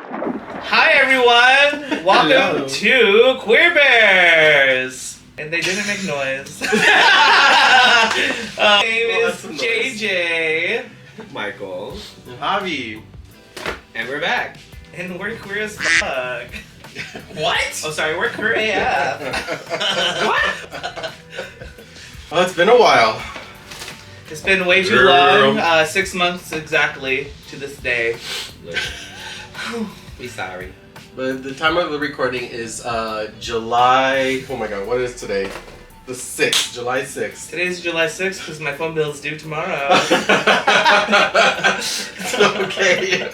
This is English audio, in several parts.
Hi everyone! Welcome to Queer Bears! And they didn't make noise. My name is JJ. Michael. Javi. And we're back. And we're queer as fuck. What? Oh sorry, we're queer AF. What? Well, it's been a while. It's been way too long. 6 months exactly to this day. Be sorry. But the time of the recording is July. Oh my god, what is today? The 6th, July 6th. Today's July 6th because my phone bill's due tomorrow. Okay.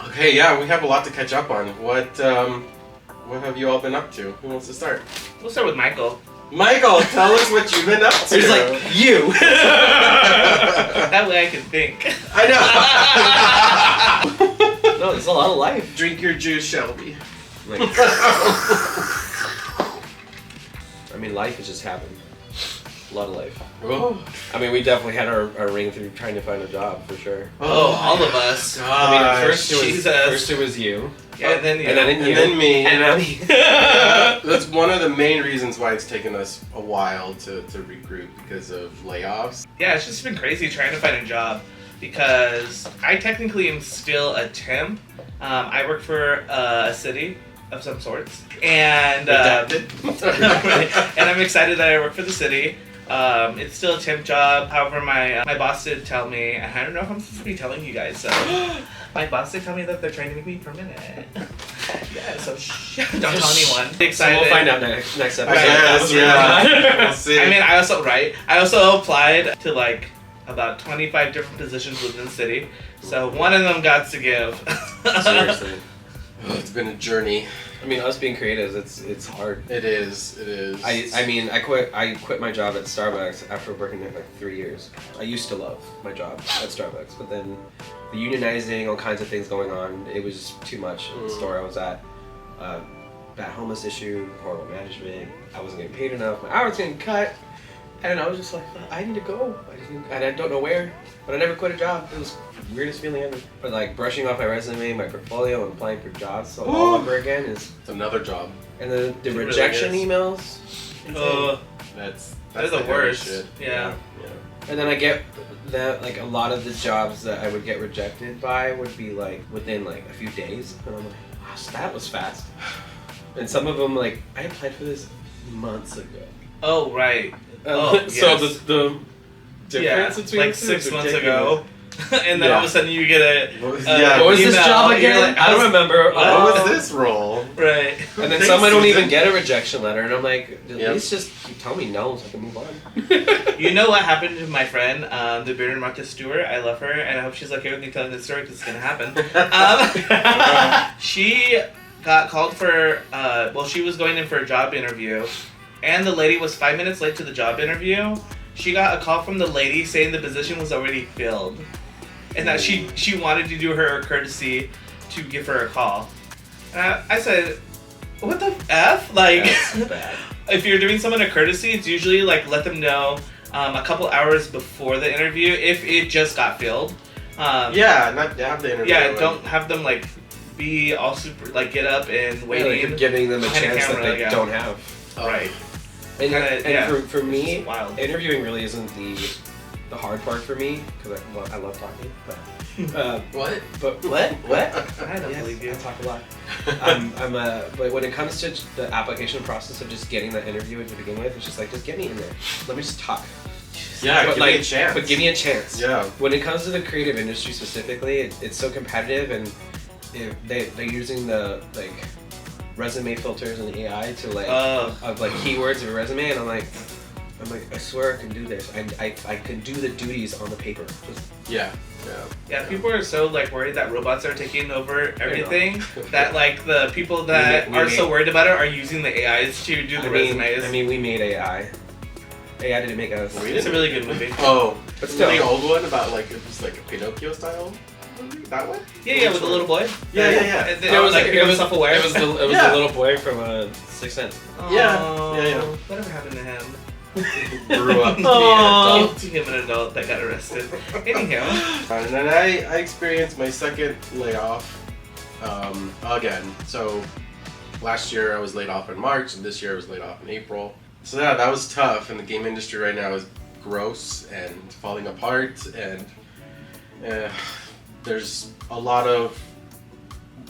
Okay, yeah, we have a lot to catch up on. What have you all been up to? Who wants to start? We'll start with Michael. Michael, tell us what you've been up to. He's like, you. That way I can think. I know. No, there's a lot of life. Drink your juice, Shelby. Like, I mean, life has just happened. A lot of life. Oh, I mean, we definitely had our ring through trying to find a job, for sure. Oh, all of us. I mean, first Jesus. it was you. Yeah, and then you. And then you. And then me. And then me. That's one of the main reasons why it's taken us a while to regroup, because of layoffs. Yeah, it's just been crazy trying to find a job because I technically am still a temp. I work for a city of some sorts, and and I'm excited that I work for the city. It's still a temp job. However, my boss did tell me, and I don't know if I'm supposed to be telling you guys. So my boss did tell me that they're trying to make me permanent. Yeah, so don't tell anyone. Excited. So we'll find out next episode. Yes, yeah. We'll see. I mean, I also applied to like about 25 different positions within the city. So one of them got to give. Seriously. It's been a journey. I mean, us being creatives, it's hard. It is. I mean, I quit my job at Starbucks after working there for like 3 years. I used to love my job at Starbucks, but then the unionizing, all kinds of things going on, it was just too much. The store I was at, bad homeless issue, horrible management. I wasn't getting paid enough. My hours getting cut, and I was just like, I need to go. And I don't know where, but I never quit a job. It was the weirdest feeling ever. But like brushing off my resume, my portfolio, and applying for jobs all over again is It's another job. And the It rejection really emails. That's the heavy worst. shit. Yeah. And then I get that like a lot of the jobs that I would get rejected by would be like within like a few days, and I'm like, wow, so that was fast. And some of them like I applied for this months ago. Oh right. So Yes. the difference between like the two 6 is months ridiculous. ago, and then all of a sudden you get a What was, What was this email, job and you're again? like, I don't remember. what was this role? Right. And then Thanks, some I don't Susan. even get a rejection letter, and I'm like, at Yep. least just tell me no so I can move on. You know what happened to my friend, the bearded Martha Stewart? I love her, and I hope she's okay with me telling this story because it's gonna happen. She got called for. She was going in for a job interview, and the lady was 5 minutes late to the job interview. She got a call from the lady saying the position was already filled, and that she wanted to do her a courtesy to give her a call. And I said, "What the f?" Like, That's bad. if you're doing someone a courtesy, it's usually like let them know a couple hours before the interview if it just got filled. Yeah, not have the interview. Yeah, don't have them like be all super like get up and Yeah, waiting. like you're giving them a behind a chance that camera, they yeah. don't have. Right. And, Kinda, and yeah. for me, It's wild. interviewing really isn't the hard part for me because I love talking. But What? what? I don't believe you. I talk a lot. But when it comes to the application process of just getting that interview to begin with, it's just like just get me in there. Let me just talk. Yeah, but give like, me a chance. But give me a chance. Yeah. When it comes to the creative industry specifically, it's so competitive, and they're using the like resume filters and AI to like of like keywords of your resume, and I'm like I swear I can do this. I can do the duties on the paper. Just, Yeah. Yeah, people are so like worried that robots are taking over everything that like the people that We are made- so worried about it are using the AIs to do the resumes. I mean, we made AI. AI didn't make us. It's a really good movie. Oh, But still, still. the old one about like it was like a Pinocchio style movie. That one? Yeah, with the little boy. Yeah. And then, it was self-aware. It was the Yeah. little boy from Sixth Sense. Yeah. Whatever happened to him? Grew up. To him, an adult that got arrested. Anyhow. And then I experienced my second layoff again. So last year I was laid off in March, and this year I was laid off in April. So yeah, that was tough. And the game industry right now is gross and falling apart, and there's a lot of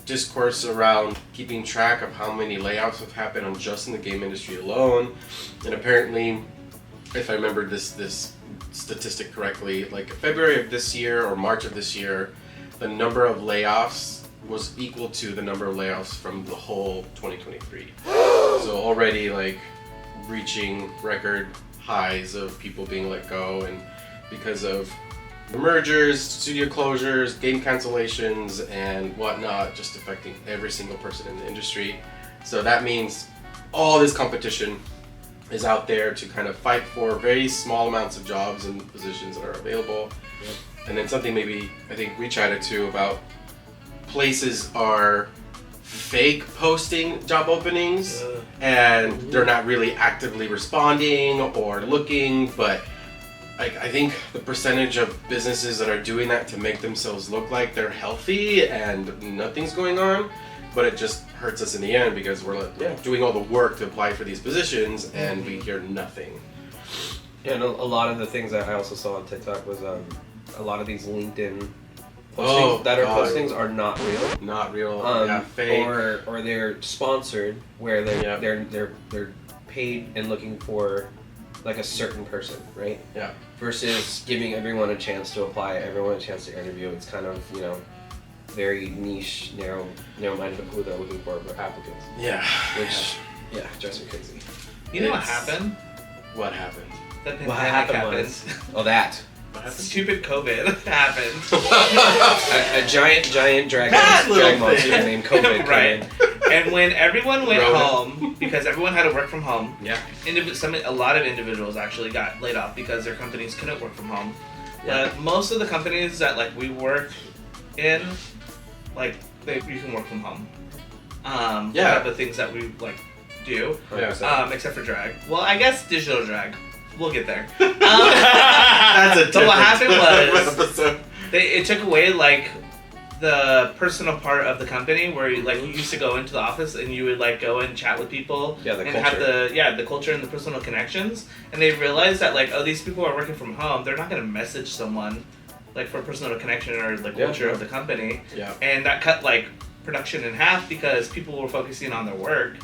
discourse around keeping track of how many layoffs have happened on just in the game industry alone. And apparently, if I remember this statistic correctly, like February of this year or March of this year, the number of layoffs was equal to the number of layoffs from the whole 2023. So already like reaching record highs of people being let go, and because of mergers, studio closures, game cancellations, and whatnot, just affecting every single person in the industry. So that means all this competition is out there to kind of fight for very small amounts of jobs and positions that are available. Yep. And then something maybe I think we chatted too about, places are fake posting job openings and they're not really actively responding or looking, but I think the percentage of businesses that are doing that to make themselves look like they're healthy and nothing's going on, but it just hurts us in the end because we're like, doing all the work to apply for these positions and we hear nothing. Yeah, and a lot of the things that I also saw on TikTok was a lot of these LinkedIn postings postings are not real. Not real. Fake. Or they're sponsored where they're paid and looking for like a certain person, right? Yeah. Versus giving everyone a chance to apply, everyone a chance to interview. It's kind of, very niche, narrow-minded of who they're looking for applicants. Yeah. Which, drives me crazy. You know what happened? What happened? The pandemic happened. Oh, that. Stupid COVID happened. a giant dragon monster named COVID. Right. And when everyone went home, because everyone had to work from home, a lot of individuals actually got laid off because their companies couldn't work from home. Most of the companies that we work in, you can work from home. Type of things that we do, except for drag. Well, I guess digital drag. We'll get there. That's a but what happened was it took away the personal part of the company where you used to go into the office and you would go and chat with people and have the culture and the personal connections, and they realized that these people are working from home, they're not going to message someone for personal connection or the culture of the company, and that cut production in half because people were focusing on their work.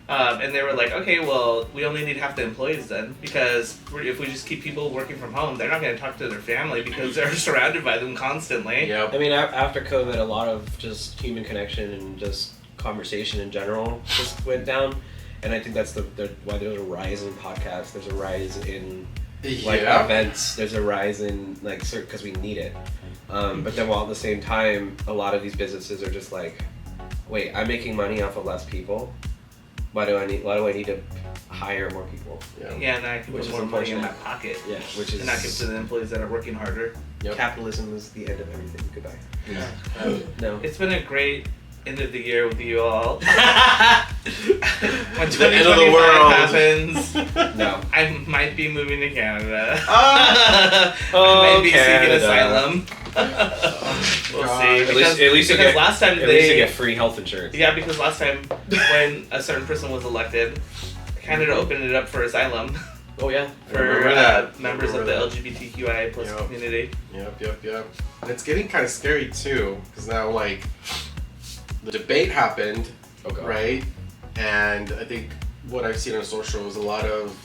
And they were like, okay, well, we only need half the employees then, because if we just keep people working from home, they're not going to talk to their family because they're surrounded by them constantly. I mean, after COVID, a lot of just human connection and just conversation in general just went down, and I think that's why there's a rise in podcasts, there's a rise in events, there's a rise in because we need it. But then while at the same time, a lot of these businesses are just wait, I'm making money off of less people. Why do I need to hire more people? And I can put more money in my pocket. Which is and not give to the employees that are working harder. Capitalism is the end of everything. Goodbye. No. It's been a great end of the year with you all. When the end of the world happens, no, I might be moving to Canada. I might be seeking asylum. We'll see. At least last time they get free health insurance. Yeah, because last time when a certain person was elected, Canada opened it up for asylum. Oh yeah, for members of the lgbtqia plus community. Yep. And it's getting kind of scary too, because now the debate happened, right? And I think what I've seen on social is a lot of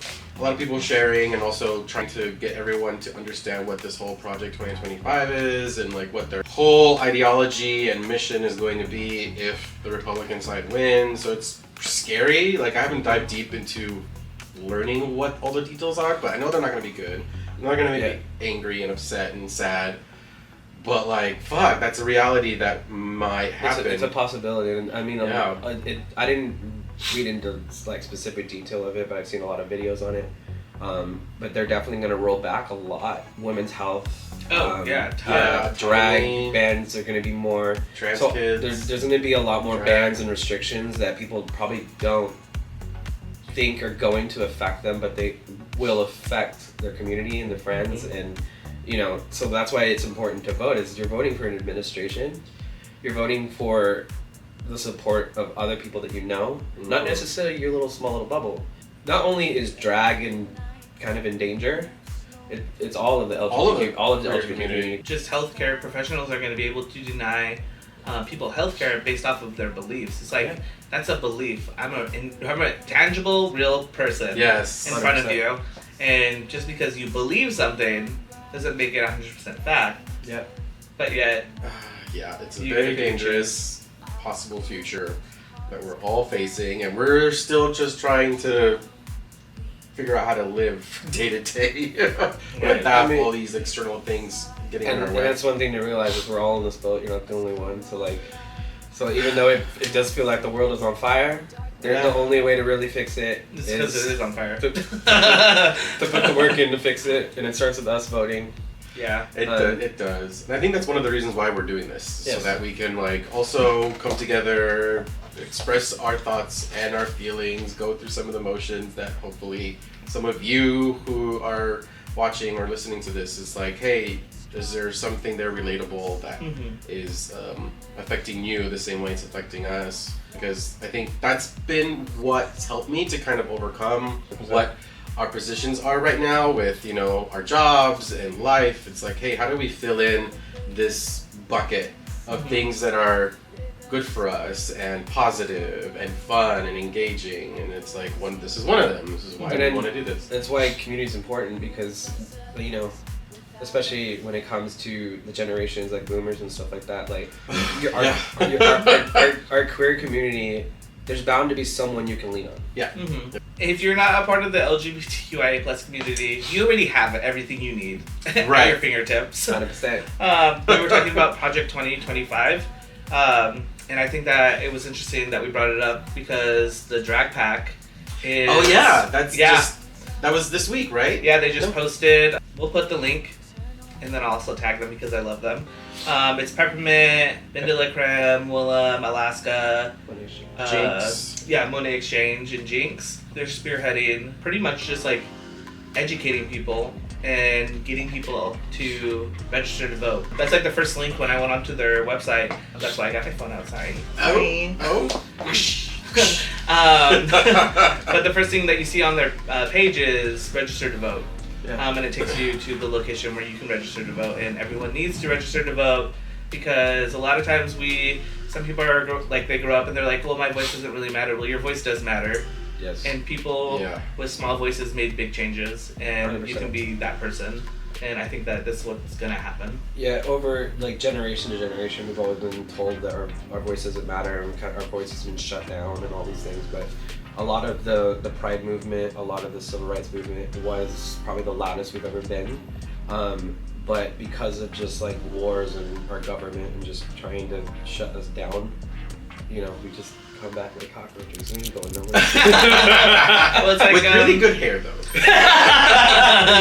people sharing and also trying to get everyone to understand what this whole Project 2025 is and what their whole ideology and mission is going to be if the Republican side wins. So it's scary. I haven't dived deep into learning what all the details are, but I know they're not going to be good. They're not going to make me angry and upset and sad. But fuck, that's a reality that might happen. It's a possibility, and I mean, I didn't read into specific detail of it, but I've seen a lot of videos on it. But they're definitely going to roll back a lot. Women's health. Drag bans are going to be more. Trans kids. There's going to be a lot more bans and restrictions that people probably don't think are going to affect them, but they will affect their community and their friends and. So that's why it's important to vote. Is you're voting for an administration you're voting for the support of other people that you know, not necessarily your small little bubble. Not only is drag kind of in danger, it's all of the LGBT community. Just healthcare professionals are going to be able to deny people healthcare based off of their beliefs. It's like, that's a belief. I'm a tangible, real person in front of you. And just because you believe something doesn't make it 100% fact. Yeah. But yet... it's a very dangerous possible future that we're all facing, and we're still just trying to figure out how to live day to day without all these external things getting in our way. And that's one thing to realize is we're all in this boat. You're not the only one. So even though it does feel like the world is on fire, the only way to really fix it is because it is on fire. To put the work in to fix it, and it starts with us voting. Yeah, it does. And I think that's one of the reasons why we're doing this, so that we can also come together, express our thoughts and our feelings, go through some of the motions that hopefully some of you who are watching or listening to this is like, hey, is there something there relatable that is affecting you the same way it's affecting us? Because I think that's been what's helped me to kind of overcome what our positions are right now with, our jobs and life. It's like, hey, how do we fill in this bucket of things that are good for us and positive and fun and engaging? And it's like, this is one of them. This is why we want to do this. That's why community is important, because, especially when it comes to the generations like boomers and stuff like that, our queer community, there's bound to be someone you can lean on. Yeah. If you're not a part of the LGBTQIA plus community, you already have everything you need at your fingertips. 100%. We were talking about Project 2025, and I think that it was interesting that we brought it up because the drag pack is... Oh yeah, that was this week, right? Yeah, they just posted. We'll put the link, and then I'll also tag them because I love them. It's Peppermint, Vanilla Creme, Willem, Alaska, Jinx. Monet Exchange, and Jinx. They're spearheading pretty much just educating people and getting people to register to vote. That's the first link when I went onto their website. That's why I got my phone outside. But the first thing that you see on their page is register to vote. And it takes you to the location where you can register to vote, and everyone needs to register to vote because a lot of times some people are they grow up and they're like, well, my voice doesn't really matter. Well, your voice does matter. Yes. And people with small voices made big changes, and 100%. You can be that person. And I think that that's what's gonna happen. Yeah, over generation to generation, we've always been told that our voice doesn't matter, and our voice has been shut down and all these things, but a lot of the Pride movement, a lot of the Civil Rights movement was probably the loudest we've ever been. But because of just wars and our government and just trying to shut us down, we just come back like cockroaches and going nowhere. Well, it's with really good hair though.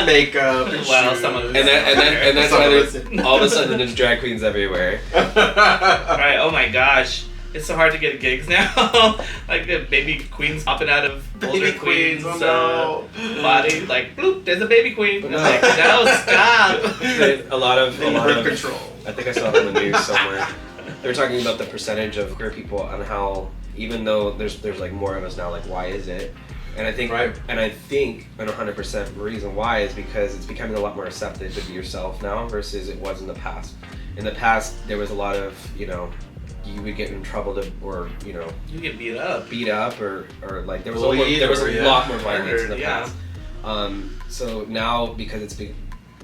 Makeup. And that's why there's all of a sudden there's drag queens everywhere. Right. Oh my gosh. It's so hard to get gigs now. The baby queens popping out of older queens' body. Bloop, there's a baby queen. No, stop. A lot of control. I think I saw it on the news somewhere. They were talking about the percentage of queer people and how even though there's more of us now, why is it? And I think, and 100% the reason why is because it's becoming a lot more accepted to be yourself now versus it was in the past. In the past, there was a lot of, you would get in trouble you get beat up or there was a lot more violence in the past. So now because it's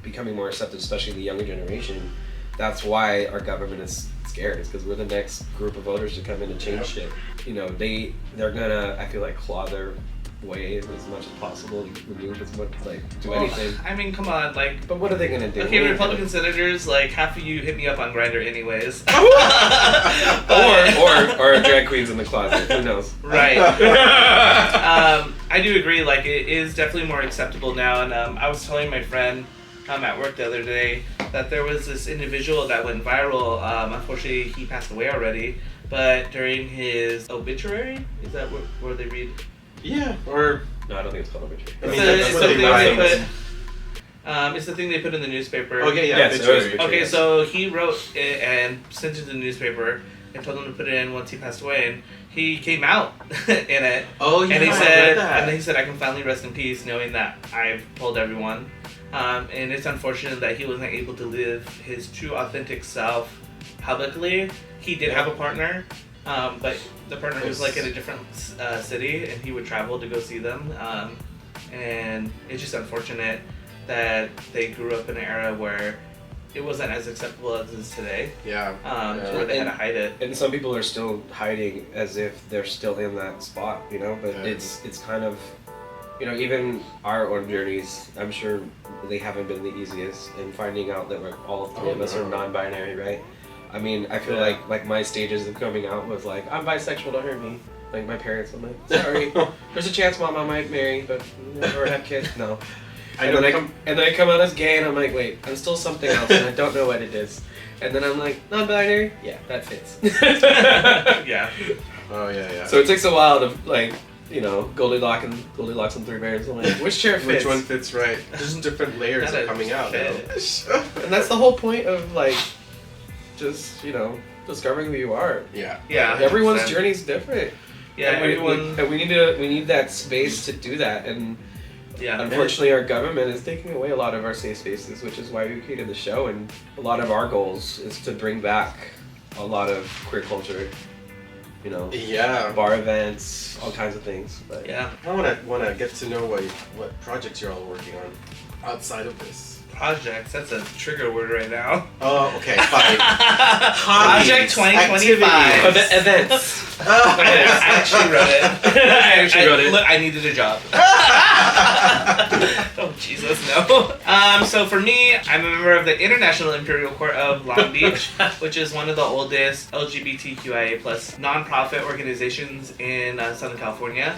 becoming more accepted, especially the younger generation, that's why our government is scared. It's because we're the next group of voters to come in and change shit. They're gonna, I feel claw their way as much as possible, remove as much, do anything. I mean, come on, But what are they gonna do? Okay, Republican senators, half of you hit me up on Grindr anyways. or drag queens in the closet. Who knows? Right. I do agree. It is definitely more acceptable now. And I was telling my friend at work the other day that there was this individual that went viral. Unfortunately, he passed away already. But during his obituary, is that where they read? Yeah, or... No, I don't think it's called obituary. I mean, that's what they write. It's the thing they put in the newspaper. Okay, yeah. Yes, it was obituary. Okay, yes. so he wrote it and sent it to the newspaper and told them to put it in once he passed away, and he came out in it. Oh, yeah, And he I said, read that. and then he said, I can finally rest in peace knowing that I've told everyone. And it's unfortunate that he wasn't able to live his true, authentic self publicly. He did have a partner, but the partner was like in a different city, and he would travel to go see them. And it's just unfortunate that they grew up in an era where it wasn't as acceptable as it is today. Yeah. To where they had to hide it. And some people are still hiding as if they're still in that spot, you know. But Yeah. it's kind of, you know, even our own journeys. I'm sure they haven't been the easiest. And finding out that we're all three of us are non-binary, right? I mean, I feel like my stages of coming out was like, I'm bisexual, don't hurt me. Like my parents, I'm like, sorry. There's a chance, Mom, I might marry, but or have kids. No. And then I come out as gay, and I'm like, wait, I'm still something else, and I don't know what it is. And then I'm like, non-binary? Yeah, that fits. Yeah. Oh, yeah. So it takes a while to, like, you know, Goldilocks and Three Bears. I'm like, which chair fits? Which one fits right? There's different layers That are coming out now. And that's the whole point of, like, just, you know, discovering who you are. Yeah. Yeah. Everyone's 100%. journey's different. Yeah, and we need that space to do that. And Yeah. unfortunately, our government is taking away a lot of our safe spaces, which is why we created the show. And a lot of our goals is to bring back a lot of queer culture. You know, Yeah. bar events, all kinds of things. But Yeah. I wanna get to know what projects you're all working on outside of this. Projects, that's a trigger word right now. Oh, okay, fine. Project 2025. Events. I actually wrote it. I actually wrote it. Look, I needed a job. Oh, Jesus, no. So for me, I'm a member of the International Imperial Court of Long Beach, which is one of the oldest LGBTQIA plus nonprofit organizations in Southern California.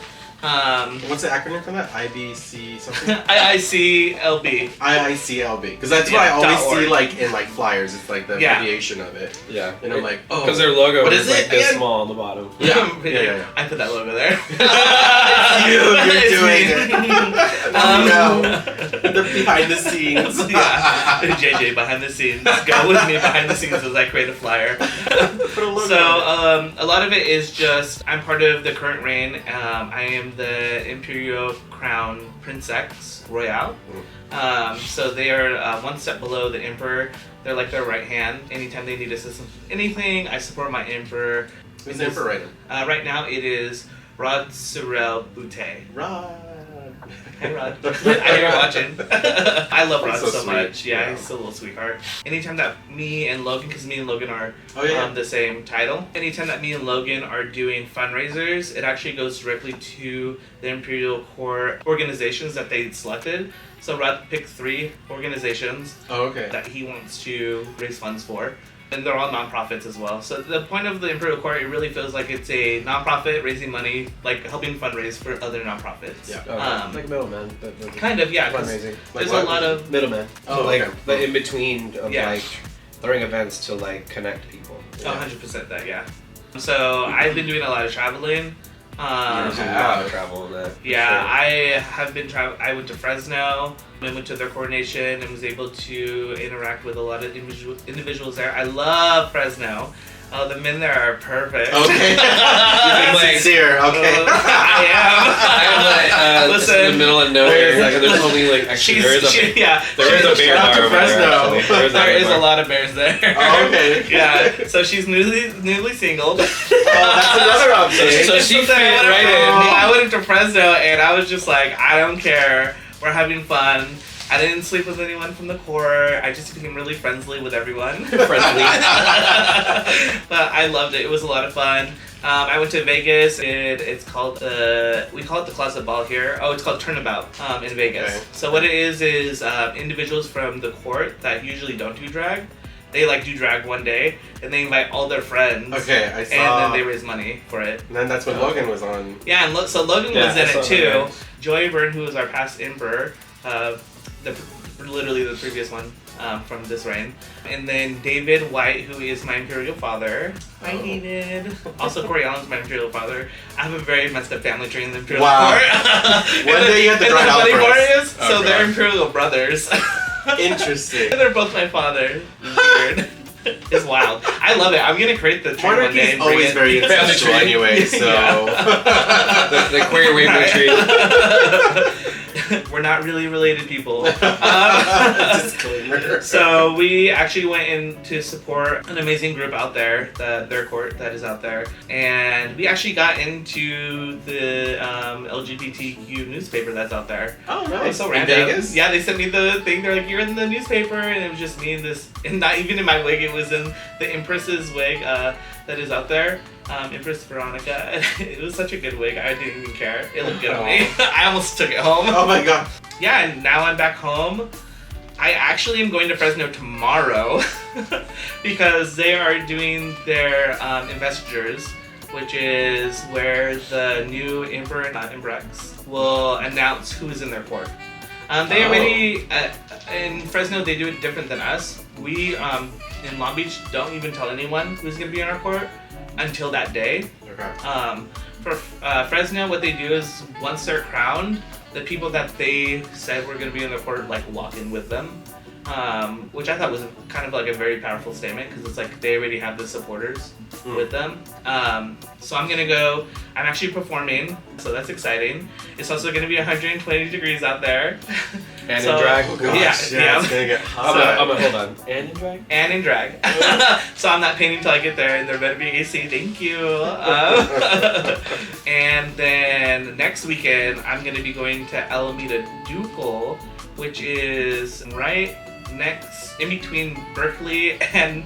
What's the acronym for that? IBC something? IICLB. IICLB. Because that's what I Yeah, always .org. see like in like flyers. It's like the Yeah. abbreviation of it. Yeah. And I'm like, oh. Because their logo what is is like it this again? small on the bottom. Yeah. I put that logo there. You're doing it. Um, The behind the scenes. Yeah. JJ behind the scenes. Go with me behind the scenes as I create a flyer. Put a logo So on it. a lot of it is just I'm part of the current reign. I am the Imperial Crown Princess Royale. So they are one step below the Emperor. They're like their right hand. Anytime they need assistance with anything, I support my Emperor. Who's the Emperor right now? Right now it is Rod Surel Butte. Rod. Hi Rod. I know you're watching. I love Rod He's so so sweet. much. Yeah, Yeah. he's a little sweetheart. Anytime that me and Logan, because me and Logan are Oh, yeah. the same title. Anytime that me and Logan are doing fundraisers, it actually goes directly to the Imperial Court organizations that they selected. So Rod picked 3 organizations Oh, okay. that he wants to raise funds for. And they're all nonprofits as well. So the point of the Imperial Court, it really feels like it's a nonprofit raising money, like helping fundraise for other nonprofits. Yeah. Okay. Like middleman. But Kind of, yeah. 'cause fundraising. There's Like a what? lot of Middleman. Oh, So like okay. the in between of Yeah. like throwing events to like connect people. 100% that, yeah. So I've been doing a lot of traveling. There's a Yeah. lot of travel in that. for Yeah, sure. I have been I went to Fresno. I went to their coronation and was able to interact with a lot of individuals there. I love Fresno. Oh, the men there are perfect. Okay. You're being Like- sincere. Okay. I am. Just in the Listen, middle of nowhere. Like, there's only like actually there is a yeah. there is a bear Shout out bar to over there. Fresno. Actually. There is There is bear a bar. lot of bears there. Oh, okay. Yeah, so she's newly single. Oh, that's another option. So she So fit I went right up- in. I went into Fresno and I was just like, I don't care. We're having fun. I didn't sleep with anyone from the court. I just became really friendly with everyone. Friendly. But I loved it. It was a lot of fun. I went to Vegas. It's called we call it the Closet Ball here. Oh, it's called Turnabout in Vegas. Okay. So what it is individuals from the court that usually don't do drag. They like do drag one day and they invite all their friends. Okay, I saw. And then they raise money for it. And then that's when Logan was on. Yeah, and so Logan Yeah, was in I saw it too. that. Joey Byrne, who was our past emperor, literally the previous one. from this reign. And then David White, who is my imperial father. Hi, David. Also, Corey Allen's my imperial father. I have a very messed up family tree in the imperial court. One day you have to draw it out for us. So they're imperial brothers. Interesting. And they're both my father. Weird. It's wild. I love it. I'm gonna create the tree one day. Monarchy is always very ancestral anyway, so... the queer wave tree. We're not really related people. Disclaimer. So we actually went in to support an amazing group out there, their court that is out there, and we actually got into the LGBTQ newspaper that's out there. Oh, nice. It was so In random. Vegas? Yeah, they sent me the thing. They're like, "You're in the newspaper," and it was just me in this, and not even in my wig. It was in the Empress's wig that is out there. Empress Veronica. It was such a good wig. I didn't even care. It looked good on me. I almost took it home. Oh my god. Yeah, and now I'm back home. I actually am going to Fresno tomorrow because they are doing their investitures, which is where the new Emperor, not Emprex, will announce who is in their court. They already, in Fresno, they do it different than us. We, in Long Beach, don't even tell anyone who's going to be in our court until that day. Okay. For Fresno, what they do is once they're crowned, the people that they said were going to be in the court like walk in with them, which I thought was kind of like a very powerful statement because it's like they already have the supporters with them. So I'm gonna go. I'm actually performing, so that's exciting. It's also going to be 120 degrees out there. And in drag. Oh gosh, yeah, it's gonna get hot. Hold on. And in drag? And in drag. So I'm not painting until I get there, and there better be AC. Thank you. And then next weekend, I'm going to be going to Alameda Ducal, which is right next, in between Berkeley and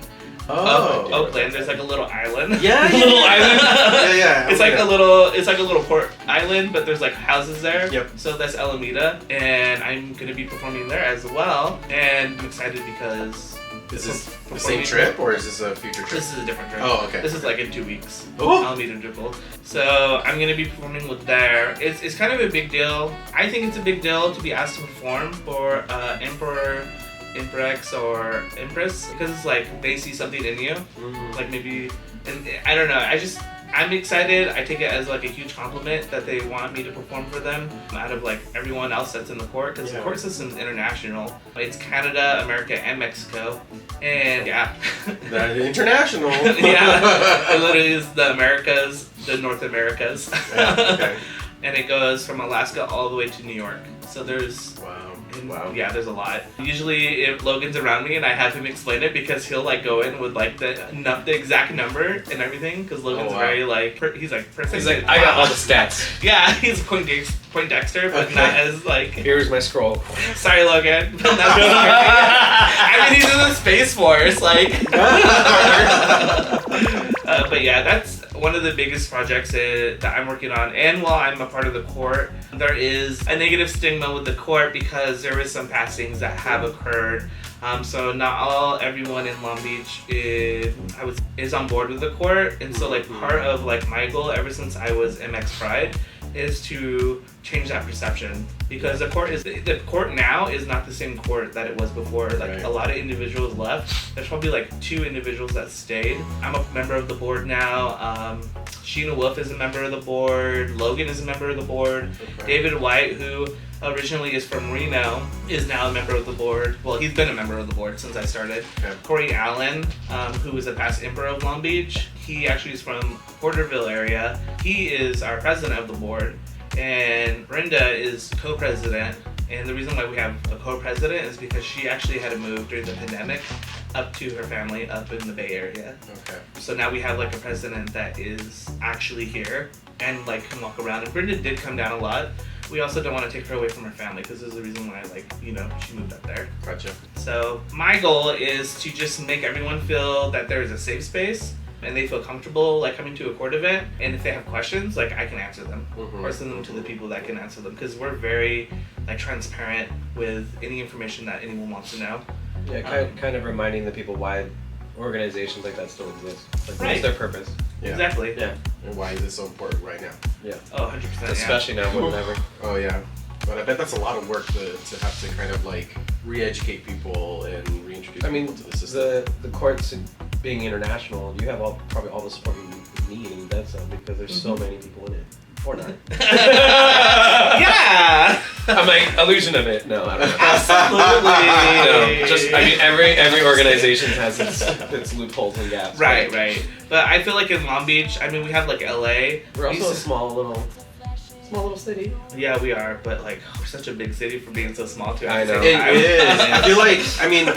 Oakland. There's like a little island. Yeah, Little island. yeah. It's like a little port island, but there's like houses there. Yep. So that's Alameda, and I'm gonna be performing there as well. And I'm excited because Is this the same trip or is this a future trip? this is a different trip. Oh, okay. This is like in 2 weeks. Oh. Alameda Ducal. So I'm gonna be performing with there. It's kind of a big deal. I think it's a big deal to be asked to perform for Emperor, Emprex, or Empress because it's like they see something in you, like maybe, and I don't know. I'm excited. I take it as like a huge compliment that they want me to perform for them out of like everyone else that's in the court because the court system's international. It's Canada, America, and Mexico, and yeah. That is international. Yeah, it literally is the Americas, the North Americas. Yeah, okay. And it goes from Alaska all the way to New York. So there's Wow. yeah, there's a lot. Usually, if Logan's around me and I have him explain it, because he'll like go in with like the exact number and everything. Because Logan's very like he's like I got all the stats. Yeah, he's Poindexter, but not as like. Here's my scroll. Sorry, Logan. But not I mean, he's in the Space Force, like. But yeah, that's one of the biggest projects that I'm working on. And while I'm a part of the court, there is a negative stigma with the court because there is some passings that have occurred. So not everyone in Long Beach is on board with the court. And so like part of like my goal ever since I was MX Pride is to change that perception because the court now is not the same court that it was before. Like a lot of individuals left. There's probably like 2 individuals that stayed. I'm a member of the board now. Sheena Wolf is a member of the board. Logan is a member of the board. David White, who originally is from Reno, is now a member of the board. Well, he's been a member of the board since I started. Corey Allen, who was a past emperor of Long Beach, he actually is from Porterville area. He is our president of the board. And Brenda is co-president. And the reason why we have a co-president is because she actually had to move during the pandemic up to her family up in the Bay Area. Okay. So now we have like a president that is actually here and like can walk around. And Brenda did come down a lot. We also don't want to take her away from her family because there's a reason why she moved up there. Gotcha. So my goal is to just make everyone feel that there is a safe space and they feel comfortable like coming to a court event, and if they have questions, like I can answer them or send them to the people that can answer them because we're very like transparent with any information that anyone wants to know. Yeah, kind of reminding the people why organizations like that still exist. Like what's their purpose? Yeah. Exactly. Yeah. And why is it so important right now? Yeah. Oh, 100%. Especially now more than ever. Oh yeah. But I bet that's a lot of work to have to kind of like re-educate people and reintroduce people to the system. the courts being international, you have probably all the support you need and then some, because there's so many people in it. Or not. Yeah! I'm like, illusion of it. No, I don't know. Absolutely. No, just, I mean, every organization has its loopholes and gaps. Right. But I feel like in Long Beach, I mean, we have like LA. We're also a small little city. Yeah, we are, but like, we're such a big city for being so small too. I know. It is. I feel like, I mean,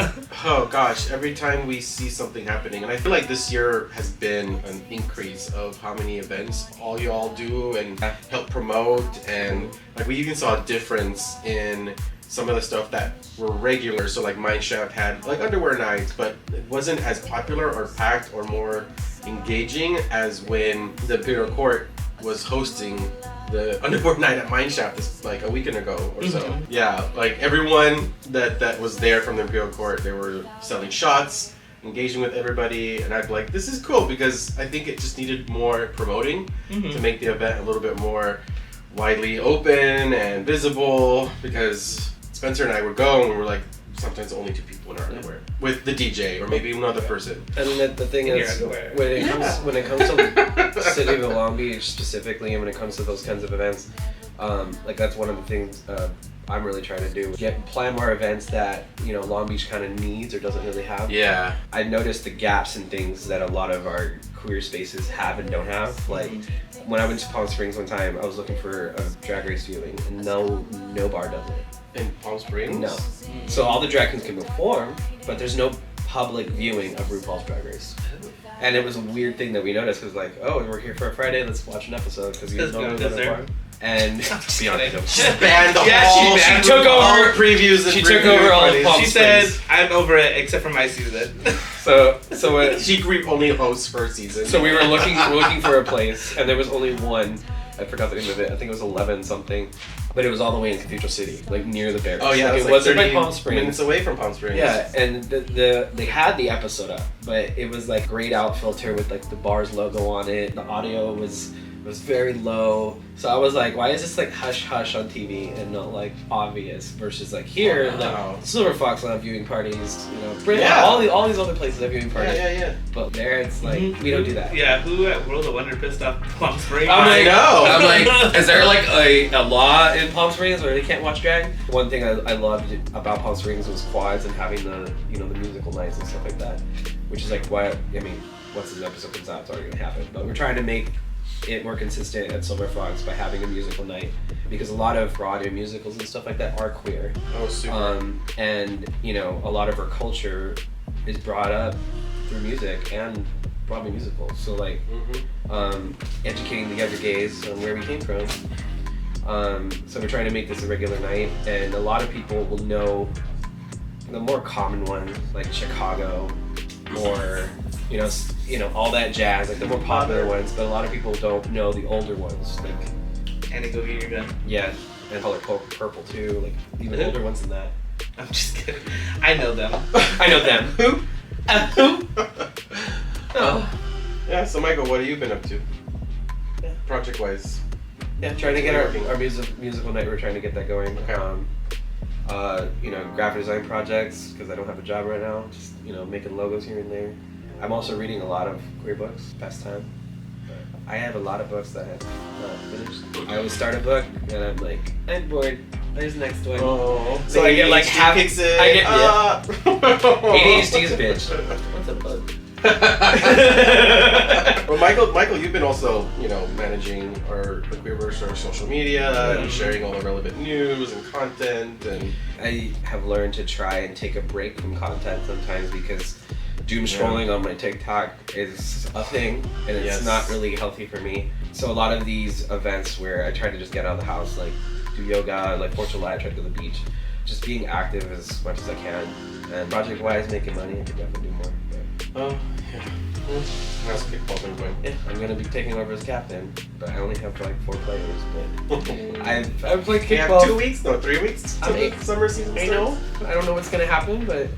oh gosh, every time we see something happening, and I feel like this year has been an increase of how many events all y'all do and help promote, and like we even saw a difference in some of the stuff that were regular. So like Mineshaft had like underwear nights, but it wasn't as popular or packed or more engaging as when the Imperial Court was hosting the underboard night at Mineshaft this like a weekend ago or so. Yeah, like everyone that was there from the Imperial Court, they were selling shots, engaging with everybody, and I'd be like, this is cool, because I think it just needed more promoting to make the event a little bit more widely open and visible, because Spencer and I would go and we were like, sometimes only 2 people in our underwear with the DJ or maybe another person. And the thing is, when it comes to the city of Long Beach specifically, and when it comes to those kinds of events, like that's one of the things I'm really trying to do. Plan more events that Long Beach kind of needs or doesn't really have. Yeah. I noticed the gaps in things that a lot of our queer spaces have and don't have. Like when I went to Palm Springs one time, I was looking for a drag race viewing, and no bar does it. In Palm Springs? No. So all the drag queens can perform, but there's no public viewing of RuPaul's Drag Race. And it was a weird thing that we noticed, because like, oh, we're here for a Friday, let's watch an episode, because you don't know the And she banned the whole. She took over previews. She took over all of Palm She Springs. said, "I'm over it, except for my season." So she only hosts for a season. So we were looking for a place, and there was only one. I forgot the name of it. I think it was 11 something, but it was all the way in Cathedral City, like near the barracks. Oh yeah, like, it it wasn't 30 by Palm Springs. minutes away from Palm Springs. Yeah, and they had the episode up, but it was like grayed out filter with like the Bars logo on it. The audio was very low. So I was like, why is this like hush hush on TV and not like obvious versus like here, like Silver Fox will have viewing parties, all these other places have viewing parties. Yeah. But there it's like we don't do that. Yeah, who at World of Wonder pissed off Palm Springs? I know. I'm like, is there like a law in Palm Springs where they can't watch drag? One thing I loved about Palm Springs was quads and having the the musical nights and stuff like that, which is like why once this episode comes out, it's already gonna happen. But we're trying to make it more consistent at Silver Fox by having a musical night, because a lot of Broadway musicals and stuff like that are queer. Oh, super. And a lot of our culture is brought up through music and Broadway musicals. So like, educating the younger gays on where we came from. So we're trying to make this a regular night, and a lot of people will know the more common ones like Chicago or all that jazz, like the more popular ones, but a lot of people don't know the older ones, like And Go Get Your Gun. Yeah, and Color Purple too, like even older ones than that. I'm just kidding. I know them. I know them. Who? Who? Oh. Yeah. So Michael, what have you been up to? Yeah. Project wise. Yeah, trying to get our musical night. We're trying to get that going. Okay. Graphic design projects, because I don't have a job right now. Just making logos here and there. I'm also reading a lot of queer books, past time. I have a lot of books that I have not finished. I always start a book and I'm like, I'm bored. There's the next one. Oh, so I get like half. Kicks in. I get ADHD's bitch. What's a bug? Well, Michael, you've been also, managing the Queerverse, our social media, and sharing all the relevant news and content. And I have learned to try and take a break from content sometimes, because doom scrolling on my TikTok is a thing, and it's not really healthy for me. So a lot of these events where I try to just get out of the house, like do yoga, like 4th of July, I try to go to the beach, just being active as much as I can. And project-wise, making money, I could definitely do more. Oh, yeah. How's kickball been going? Yeah, I'm gonna be taking over as captain, but I only have like 4 players. But I've played kickball. You have 2 weeks? No, 3 weeks. Summer season. I know. I don't know what's gonna happen, but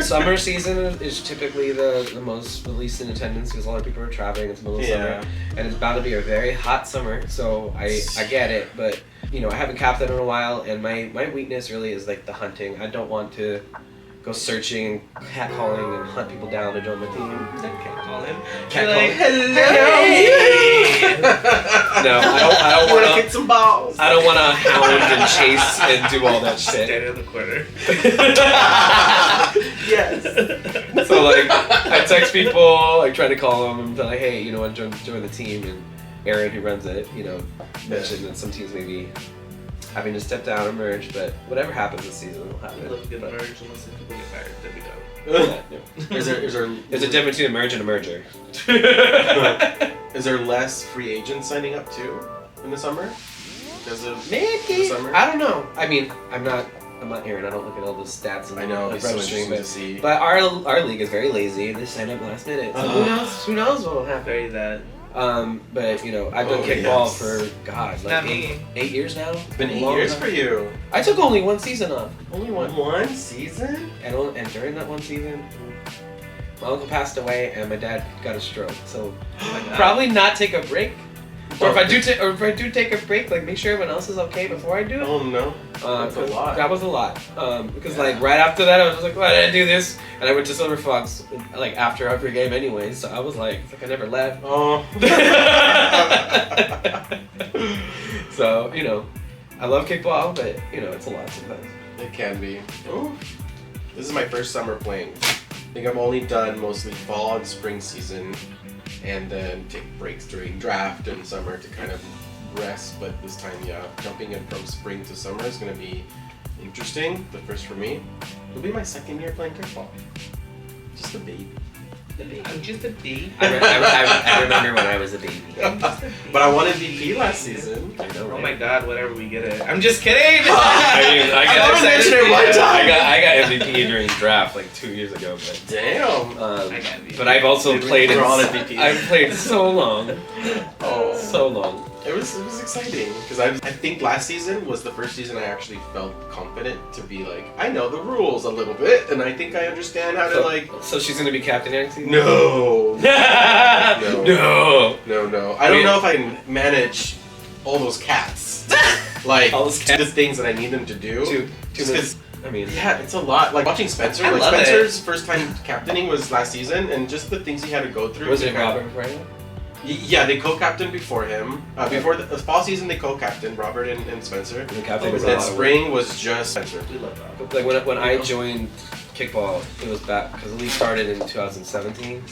summer season is typically the most least in attendance, because a lot of people are traveling. It's the middle of summer, and it's bound to be a very hot summer. So I get it, but I haven't captained in a while, and my weakness really is like the hunting. I don't want to go searching, catcalling, and hunt people down to join my team. Catcalling. Catcalling. Hello. No, I don't want to kick some balls. I don't want to hound and chase and do all that shit. Stand in the corner. Yes. So like, I text people, like try to call them, and be like, hey, you know what, join the team. And Aaron, who runs it, mentioned that some teams may be having to step down or merge, but whatever happens this season will happen. We love good merge unless the people get fired, then we don't. Is there There's a difference between a merge and a merger. is there less free agents signing up too in the summer? Because of Maybe. the summer? I don't know. I mean, I'm not Aaron. I don't look at all those stats. I know, the it's so registry, interesting to see. But our league is very lazy. They sign up last minute. So who knows what will happen. Very that. But I've done kickball for Not like me. 8 years now. It's been 8 Long years time. for you. I took only one season off. Only one. One season? And during that one season, my uncle passed away and my dad got a stroke. So probably not take a break. Or if I do take a break, like make sure everyone else is okay before I do it. Oh no. That's a lot. That was a lot. Because like right after that, I was just like, why did I do this? And I went to Silver Fox like after every game anyway. So I was like, it's like I never left. Oh. So I love kickball, but it's a lot sometimes. It can be. Ooh. This is my first summer playing. I think I've only done mostly fall and spring season, and then take breaks during draft and summer to kind of rest. But this time, jumping in from spring to summer is going to be interesting. The first for me. It'll be my second year playing kickball. Just a baby. I'm just a bee. I remember when I was a baby. But I won MVP last season. I know, Oh my god, whatever we get it. I'm just kidding! I I mentioned it one time. I got MVP during draft like 2 years ago, but Damn. I got MVP. but I've also played. We're all MVPs. I've played so long, Oh. so long. It was exciting because I think last season was the first season I actually felt confident to be like, I know the rules a little bit and I think I understand how to like. So she's gonna be captain next season? No. No. No. I don't know if I can manage all those cats. Like All those cats. the things that I need them to do. Just 'cause- I mean, yeah, it's a lot. Like watching Spencer. I Like love Spencer's first time captaining was last season, and just the things he had to go through. was to it kind of- Robert Frank? Yeah, they co-captained before him. Before the fall season, they co-captained Robert and Spencer. The captain was a And lot of spring was just Spencer. We love that. work. Like when I joined kickball, it was back because the league started in 2017.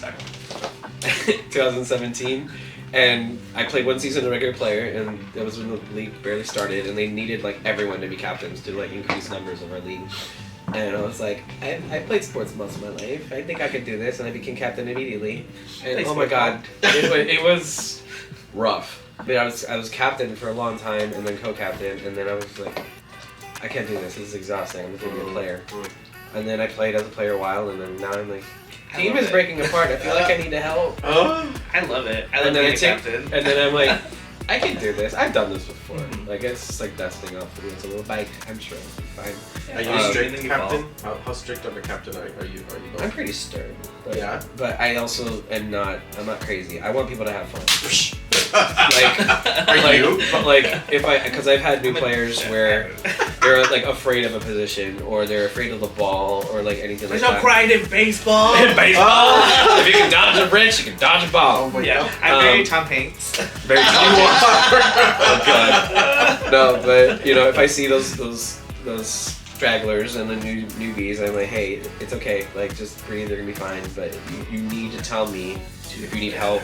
2017, and I played one season as a regular player, and that was when the league barely started, and they needed like everyone to be captains to like increase numbers of our league. And I was like, I played sports most of my life. I think I could do this, and I became captain immediately. And Nice oh my football. god, it was rough. I mean, I was captain for a long time, and then co-captain, and then I was like, I can't do this. This is exhausting. I'm just gonna be a player. And then I played as a player a while, and then now I'm like, I team love is it. breaking apart. I feel like I need to help. Oh. I love it. I love And then being I a take, captain. and then I'm like, I can do this. I've done this before. Mhm. Like it's just like dusting off the wheels a little bike. I'm sure I'll be fine. Are you strict then you captain? How strict of a captain are you I'm going? pretty stern. But, Yeah. But I also am not. I'm not crazy. I want people to have fun. Are like, you? But like, because I've had new players where they're like afraid of a position, or they're afraid of the ball, or like anything There's like no that. pride in baseball. Baseball. If you can dodge a wrench, you can dodge a ball. my Yeah, God. I'm very Um, Tom Hanks. Very oh god. No, but if I see those stragglers and the newbies, I'm like, hey, it's okay. Like, just breathe. They're gonna be fine. But you need to tell me if you need help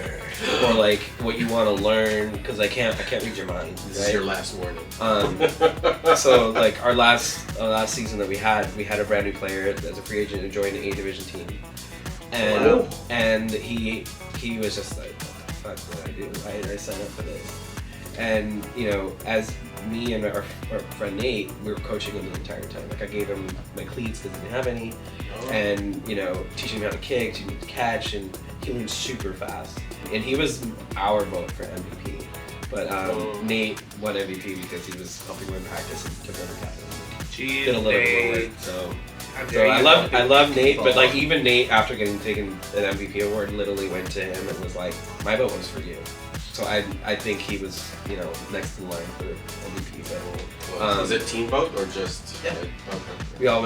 or like what you want to learn, because I can't read your mind. This is Right? your last warning. So like our last season that we had a brand new player as a free agent who joined the A division team, and Wow. and he was just like, what the fuck did I do? I signed up for this, and as me and our friend Nate, we were coaching him the entire time. Like I gave him my cleats because he didn't have any, and teaching him how to kick, teaching him to catch, and he learned super fast. And he was our vote for MVP. But Nate won MVP because he was helping him in practice and took over captain. Jeez, Did a little bit more Nate. work. So How dare I you love help Nate, people. but like even Nate after getting taken an MVP award literally went to him and was like, my vote was for you. So I think he was, you know, next in line for MVP. Is it team vote or just? Yeah. Okay. We all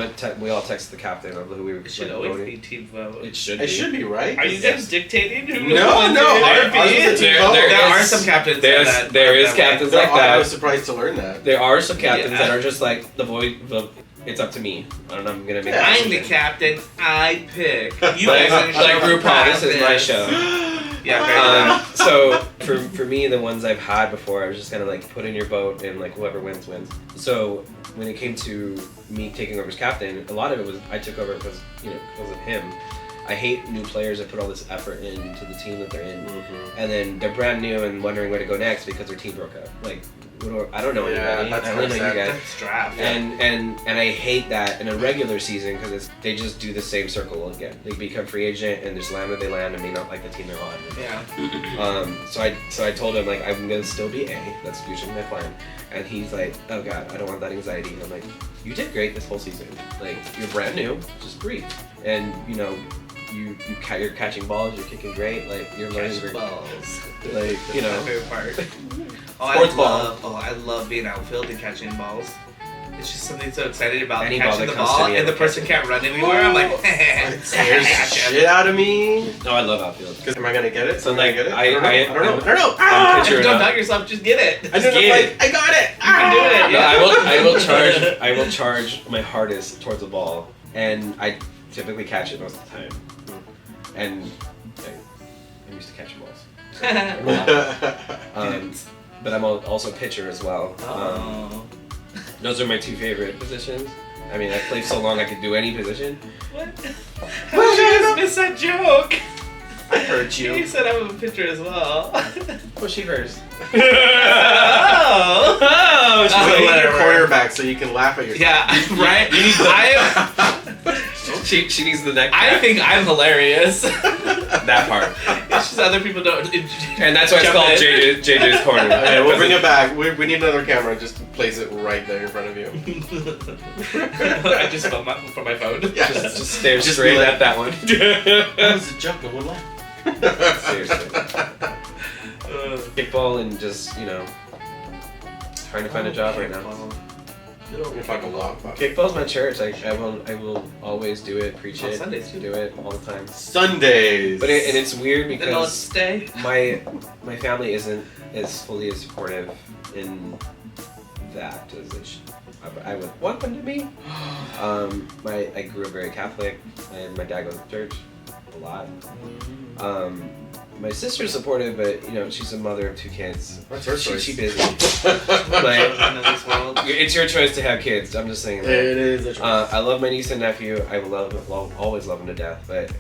texted the captain of who we were. It should always be team vote. It should. It should be, right? Are you guys dictating? Who No. Ours is a team vote. There are some captains. There is captains like that. I was surprised to learn that. There are some captains that are just like it's up to me, and I'm gonna make. I'm the captain. I pick. You like guys are RuPaul. This is my show. Yeah. So for me, the ones I've had before, I was just kind of like put in your vote and like whoever wins wins. So when it came to me taking over as captain, a lot of it was I took over because of him. I hate new players that put all this effort into the team that they're in, and then they're brand new and wondering where to go next because their team broke up. Like, I don't know anybody. I don't know you guys. That's draft. And I hate that in a regular season because they just do the same circle again. They become free agent and just land where they land and may not like the team they're on. Yeah. So I told him like I'm gonna still be A. That's usually my plan. And he's like, oh god, I don't want that anxiety. And I'm like, you did great this whole season. Like you're brand new, just breathe. And you're catching balls, you're kicking great, like you're learning balls. Like That's my favorite part. I love being outfield and catching balls. It's just something so excited about Any catching ball the ball and the person can't run anywhere. I'm like, it scares the shit out of me. No, I love outfield. Am I gonna get it? So like, get it? I don't know. Just don't doubt yourself. Just get it. I got it. You can do it. No, Yeah. I will charge my hardest towards the ball, and I typically catch it most of the time. And I'm used to catching balls. But I'm also a pitcher as well. Those are my two favorite positions. I mean, I played so long I could do any position. What? How did you just miss that joke? I heard you. You said I'm a pitcher as well. Oh, she first. Oh, You need whatever. a quarterback so you can laugh at yourself. Yeah, right. She needs the neck. I think I'm hilarious. That part. It's just other people don't. And that's why it's called JJ's Corner. Okay, we'll bring it back. We need another camera. Just place it right there in front of you. I just filmed from my phone. Yeah. Just stare straight at that one. That was a joke. I would laugh. Seriously. Kickball and just, trying to find a job right now. You don't talk a lot about Kickball's my church. I will always do it, preach it, Sundays too. do it all the time. Sundays. But it's weird The North because Stay. my family isn't as fully as supportive in that as I would want them to be. I grew up very Catholic, and my dad goes to church a lot. My sister's supportive, but she's a mother of two kids. That's her choice. She busy. This world. It's your choice to have kids. I'm just saying that. It is a choice. I love my niece and nephew. I always love them to death. But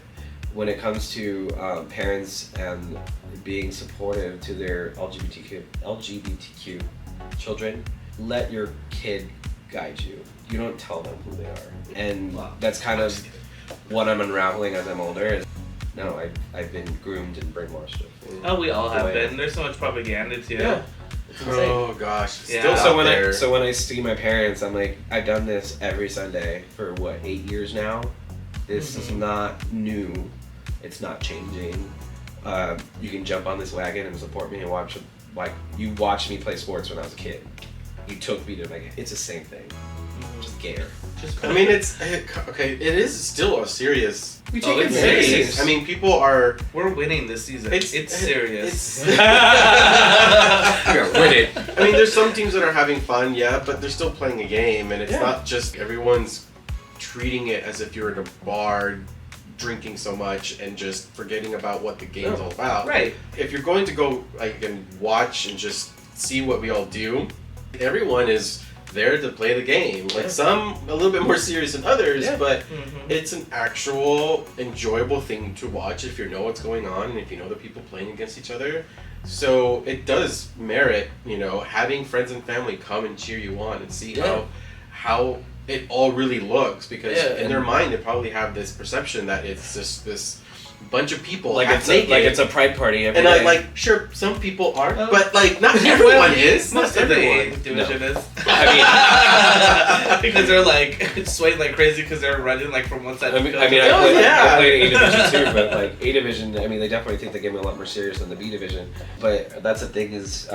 when it comes to parents and being supportive to their LGBTQ children, let your kid guide you. You don't tell them who they are. And that's kind of what I'm unraveling as I'm older. No, I've been groomed and brainwashed. Oh, we all have been. There's so much propaganda too. Yeah. Oh gosh. Yeah. Still So when I see my parents, I'm like, I've done this every Sunday for 8 years now. This is not new. It's not changing. You can jump on this wagon and support me and watch. Like you watched me play sports when I was a kid. You took me to it's the same thing. Just gayer. I mean, it is still a serious. We take it serious. I mean, people are. We're winning this season. It's serious. We're winning. I mean, there's some teams that are having fun, yeah, but they're still playing a game, and it's not just everyone's treating it as if you're in a bar drinking so much and just forgetting about what the game's all about. Right. If you're going to go and watch and just see what we all do, everyone is there to play the game. Like some a little bit more serious than others, but it's an actual enjoyable thing to watch if you know what's going on and if you know the people playing against each other. So it does merit, having friends and family come and cheer you on and see how it all really looks, because in their mind they probably have this perception that it's just this bunch of people like half naked. like it's a pride party every and day. like, sure, some people are, but like not everyone is. Most Not of the everyone. A division is. I because they're like swaying like crazy because they're running like from one side to the other. I yeah. played A division too, but like A division, I mean, they definitely take the game a lot more serious than the B division. But that's the thing is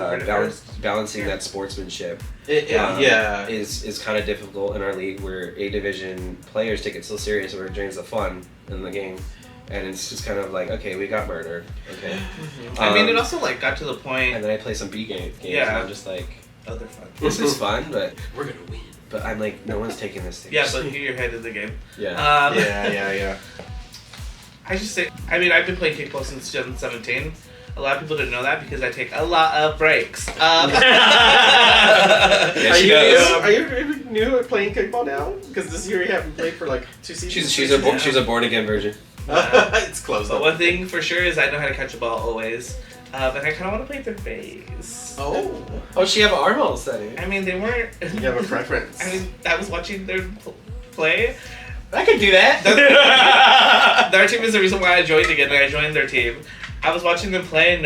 balancing that sportsmanship. Is kind of difficult in our league where A division players take it so serious where it drains the fun in the game. And it's just kind of like, okay, we got murdered. Okay. I mean, it also like got to the point. And then I play some B games, Yeah. and I'm just like, oh, they're fun. this is fun, but We're gonna win. But I'm like, no one's taking this Yeah, seriously. but you're ahead of the game. Yeah. Yeah. I just say, I mean, I've been playing kickball since 2017. A lot of people didn't know that because I take a lot of breaks. Are you new at playing kickball now? Because this year you haven't played for like 2 seasons. She's a born again virgin. It's close. But one thing for sure is I know how to catch a ball always. And I kind of want to play third base. Oh, she have an arm all setting. I mean, they weren't. You have a preference. I mean, I was watching their play. I could do that. Their team is the reason why I joined again. Like, I joined their team. I was watching them play and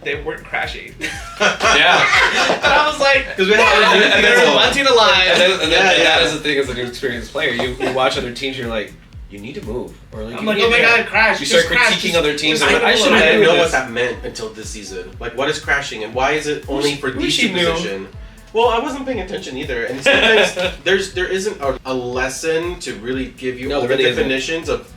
they weren't crashing. Yeah. And I was like, because we had they were bunting alive. And that is the thing as an experienced player. You watch other teams, you're like, you need to move. Or like, I'm like, oh my god, crash. You start critiquing other teams. I I didn't shouldn't know do what this. that meant until this season. Like, what is crashing and why is it only for Wish DC you knew. position? Well, I wasn't paying attention either, and sometimes there isn't a lesson to really give you all the definitions of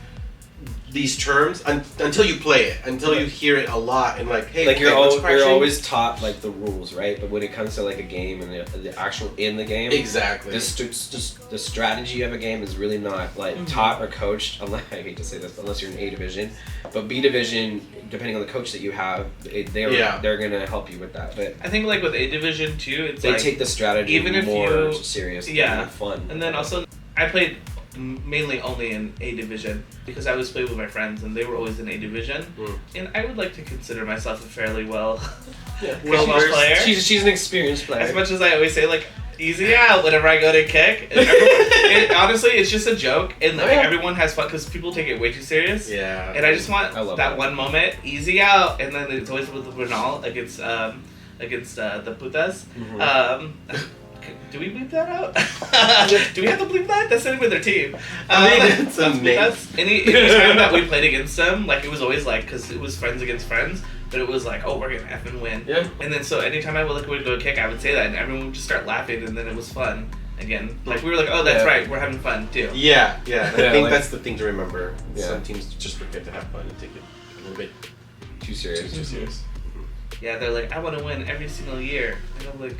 these terms until you play it, until you hear it a lot, and like, hey, like you're always taught like the rules, right? But when it comes to like a game and the actual in the game, exactly, the strategy of a game is really not like taught or coached. Unless I hate to say this, unless you're in A division, but B division, depending on the coach that you have, they're gonna help you with that. But I think like with A division too, it's they like, take the strategy even if more serious, yeah, than fun. And then also, I played mainly only in A division because I was playing with my friends and they were always in A division, and I would like to consider myself a fairly well player. She's an experienced player. As much as I always say like easy out whenever I go to kick. Honestly, it's just a joke, and like, everyone has fun because people take it way too serious. Yeah. And I just want that one moment, easy out, and then it's always with the Bernal against the Putas. Do we bleep that out? Do we have to bleep that? That's the name of their team. It's amazing. Any time that we played against them, like it was always like, because it was friends against friends, but it was like, oh, we're gonna effing win. Yeah. And then so anytime I would go to kick, I would say that, and everyone would just start laughing, and then it was fun again. Like we were like, oh, that's right, we're having fun too. Yeah. I think that's the thing to remember. Yeah. Some teams just forget to have fun and take it a little bit too serious. Too serious. Yeah, they're like, I want to win every single year, and I'm like,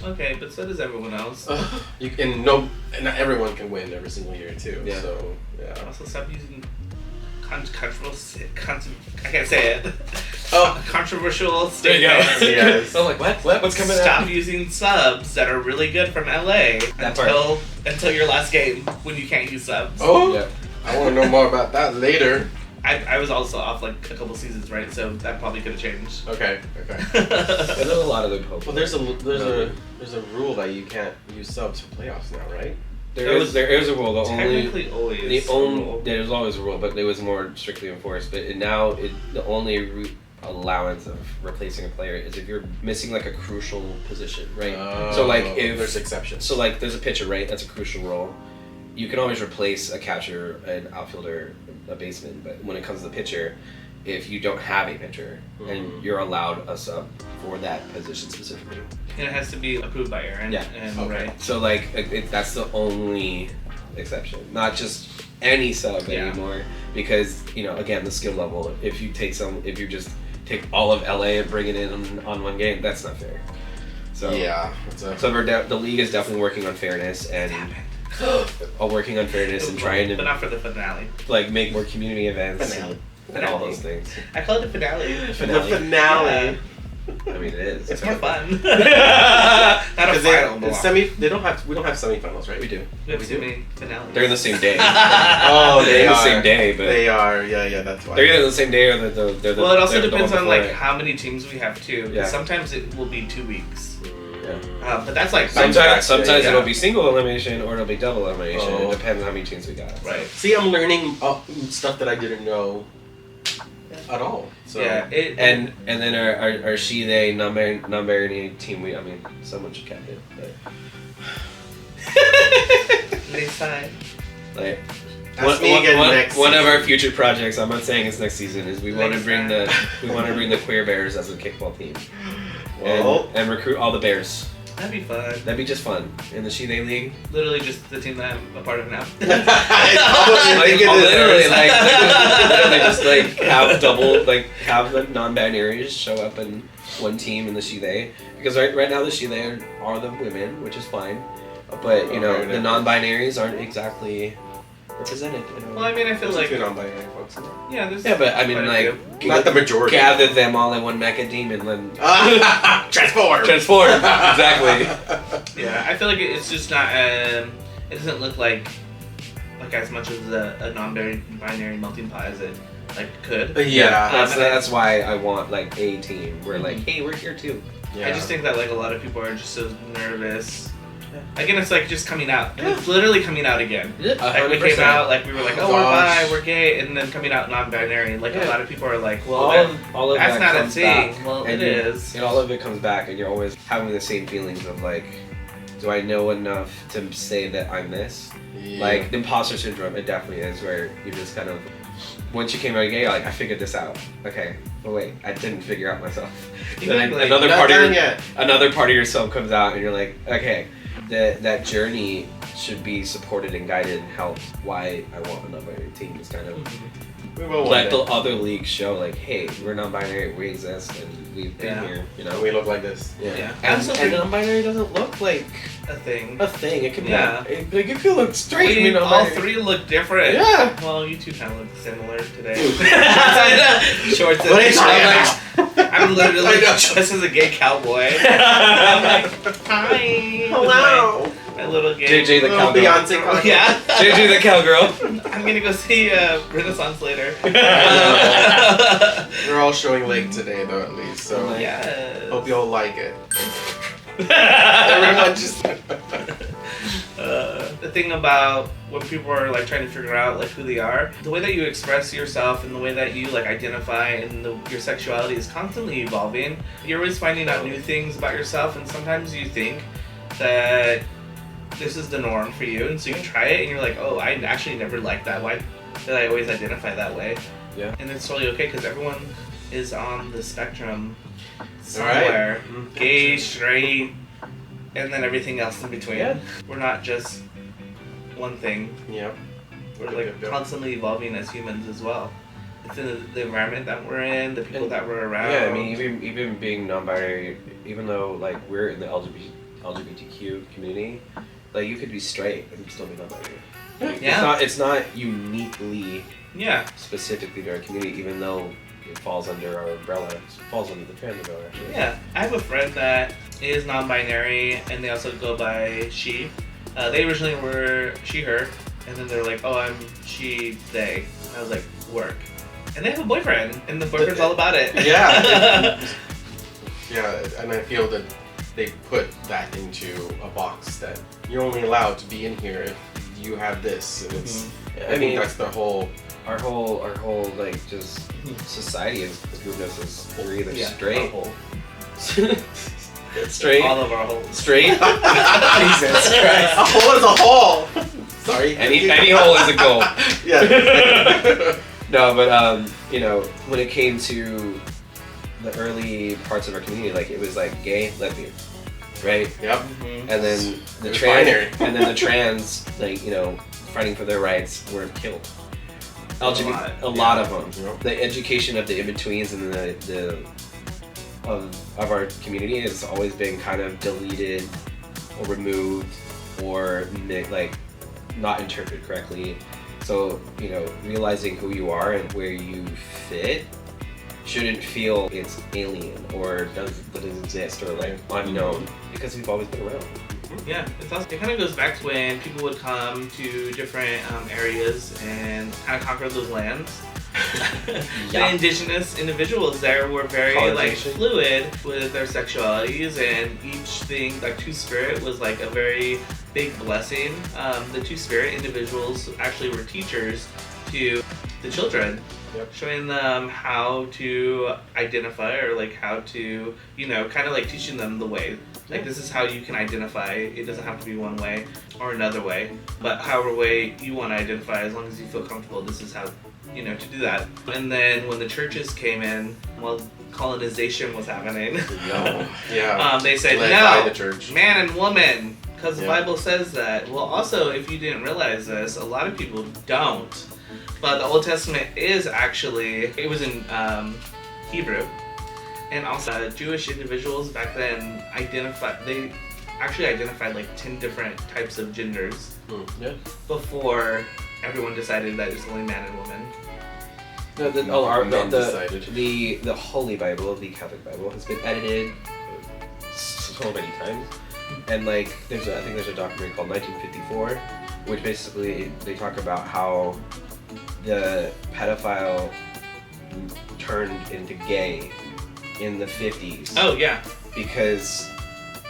okay, but so does everyone else. And not everyone can win every single year too. Yeah. So yeah. Also, stop using controversial. I can't say it. Controversial statements. Yes. I'm like, what? What's coming out? Stop using subs that are really good from LA until your last game when you can't use subs. Oh. Yeah. I want to know more about that later. I was also off like a couple seasons, right? So that probably could have changed. Okay. There's a lot of loopholes. Well, there's a rule that you can't use subs for playoffs now, right? There is a rule. There's always a rule, but it was more strictly enforced. But the only allowance of replacing a player is if you're missing like a crucial position, right? So like if there's exceptions. So like there's a pitcher, right? That's a crucial role. You can always replace a catcher, an outfielder, a baseman, but when it comes to the pitcher, if you don't have a pitcher, then you're allowed a sub for that position specifically. And it has to be approved by Aaron. Yeah. Right. So like that's the only exception, not just any sub anymore, because again the skill level. If you just take all of LA and bring it in on one game, that's not fair. So yeah. The league is definitely working on fairness and. Working on fairness and trying to, but not for the finale. Like make more community events and all those things. I call it the finale. The finale. I mean, it is. It's more fun. Not a final. We don't have semifinals, right? We do. We have semi-finales. They're in the same day. They're in the same day, but they are. Yeah, that's why. They're either the same day or they're the. Well, it also depends on like how many teams we have too. Yeah. Sometimes it will be 2 weeks. Yeah. But that's like sometimes it'll be single elimination or it'll be double elimination. It depends on how many teams we got. Right. See, I'm learning stuff that I didn't know at all. So Yeah, and then our she they non-binary team. I mean, someone should cap it, but they sign. like. Ask me again next One of season. our future projects, I'm not saying it's next season, is we want to bring the queer bears as a kickball team, and recruit all the bears. That'd be fun. That'd be just fun in the She They League. Literally just the team that I'm a part of now. Literally just like have the non-binaries show up in one team in the She They, because right now the She They are the women, which is fine, but the non-binaries aren't exactly represented. Well, I mean, I feel like non-binary folks. there's but I mean, quite a few. Not the majority. Gather them all in one mecha demon, then Transform. Exactly. Yeah, I feel like it's just not. It doesn't look like as much as a non-binary melting pot as it could. Yeah. That's why I want a team. We're hey, we're here too. Yeah. I just think that a lot of people are just so nervous. Again, it's just coming out. It's literally coming out again. Yeah, We came out, we were oh, we're bi, we're gay, and then coming out non-binary. And a lot of people are well, all of that's that not a comes thing. back. Well, And it is. And all of it comes back, and you're always having the same feelings of do I know enough to say that I'm this? Yeah. The imposter syndrome, it definitely is, where you just kind of, once you came out gay, you're I figured this out. Okay, but wait, I didn't figure out myself. Then Exactly. another Not done another part of yourself comes out, and you're okay, that journey should be supported and guided and helped. Why I want a non-binary team is kind of We will let the other leagues show hey, we're non-binary, we exist, and we've been here. And we look like this. Yeah. And non-binary doesn't look like a thing. a thing. It can be. Yeah. You could look straight. All three look different. Yeah. Well, you two kind of look similar today. Shorts What are you talking about? I'm literally dressed as a gay cowboy. I'm hi. Hello. My little gay. JJ the Little cowgirl. Beyonce cowgirl. Yeah. JJ the cowgirl. I'm gonna go see Renaissance later. We're all showing leg today, though, at least. So Yes. hope you all like it. Everyone just. The thing about when people are trying to figure out who they are, the way that you express yourself and the way that you identify and your sexuality is constantly evolving. You're always finding out new things about yourself, and sometimes you think that this is the norm for you, and so you try it and you're oh, I actually never liked that. Why did I always identify that way? Yeah. And it's totally okay, because everyone is on the spectrum somewhere. Right. Gay, straight, and then everything else in between. Yeah. We're not just one thing. Yep. We're constantly evolving as humans as well. It's in the environment that we're in, the people that we're around. Yeah, I mean, even being non-binary, even though we're in the LGBTQ community, you could be straight and still be non-binary. Yeah. It's not uniquely Yeah. specifically to our community, even though it falls under our umbrella. It falls under the trans umbrella, actually. Yeah. I have a friend that is non-binary, and they also go by she. They originally were she, her, and then they're oh, I'm she, they. And I was work. And they have a boyfriend, and the boyfriend's all about it. Yeah. Yeah, and I feel that they put that into a box that you're only allowed to be in here if you have this, and it's. I think that's the whole. Our whole just society is grouped us as we're either straight. Straight. All of our holes. Straight. Jesus Christ. A hole is a hole. Sorry. Any hole is a goal. Yeah. No, but when it came to the early parts of our community, it was gay, lesbian, right? Yep. Mm-hmm. And then the trans, fighting for their rights were killed. A lot of them. Yep. The education of the in-betweens and the of our community has always been kind of deleted or removed or not interpreted correctly. So, realizing who you are and where you fit shouldn't feel it's alien or doesn't exist or unknown, because we've always been around. Yeah, it kind of goes back to when people would come to different areas and kind of conquer those lands. The indigenous individuals there were very fluid with their sexualities, and each thing, Two-Spirit was a very big blessing. The Two-Spirit individuals actually were teachers to the children Yep. showing them how to identify, or like how to, kind of like teaching them the way. Like, this is how you can identify. It doesn't have to be one way or another way, but however way you want to identify, as long as you feel comfortable, this is how, to do that. And then when the churches came in, well, colonization was happening. They said, Led no, by the church. man and woman, because the Yeah. Bible says that. Well, also, if you didn't realize this, a lot of people don't. But the Old Testament is actually, it was in Hebrew. And also, Jewish individuals back then they actually identified like 10 different types of genders before everyone decided that it's only man and woman. The Holy Bible, the Catholic Bible, has been edited so many times. And like, I think there's a documentary called 1954, which basically they talk about how the pedophile turned into gay in the 50s. Oh yeah. Because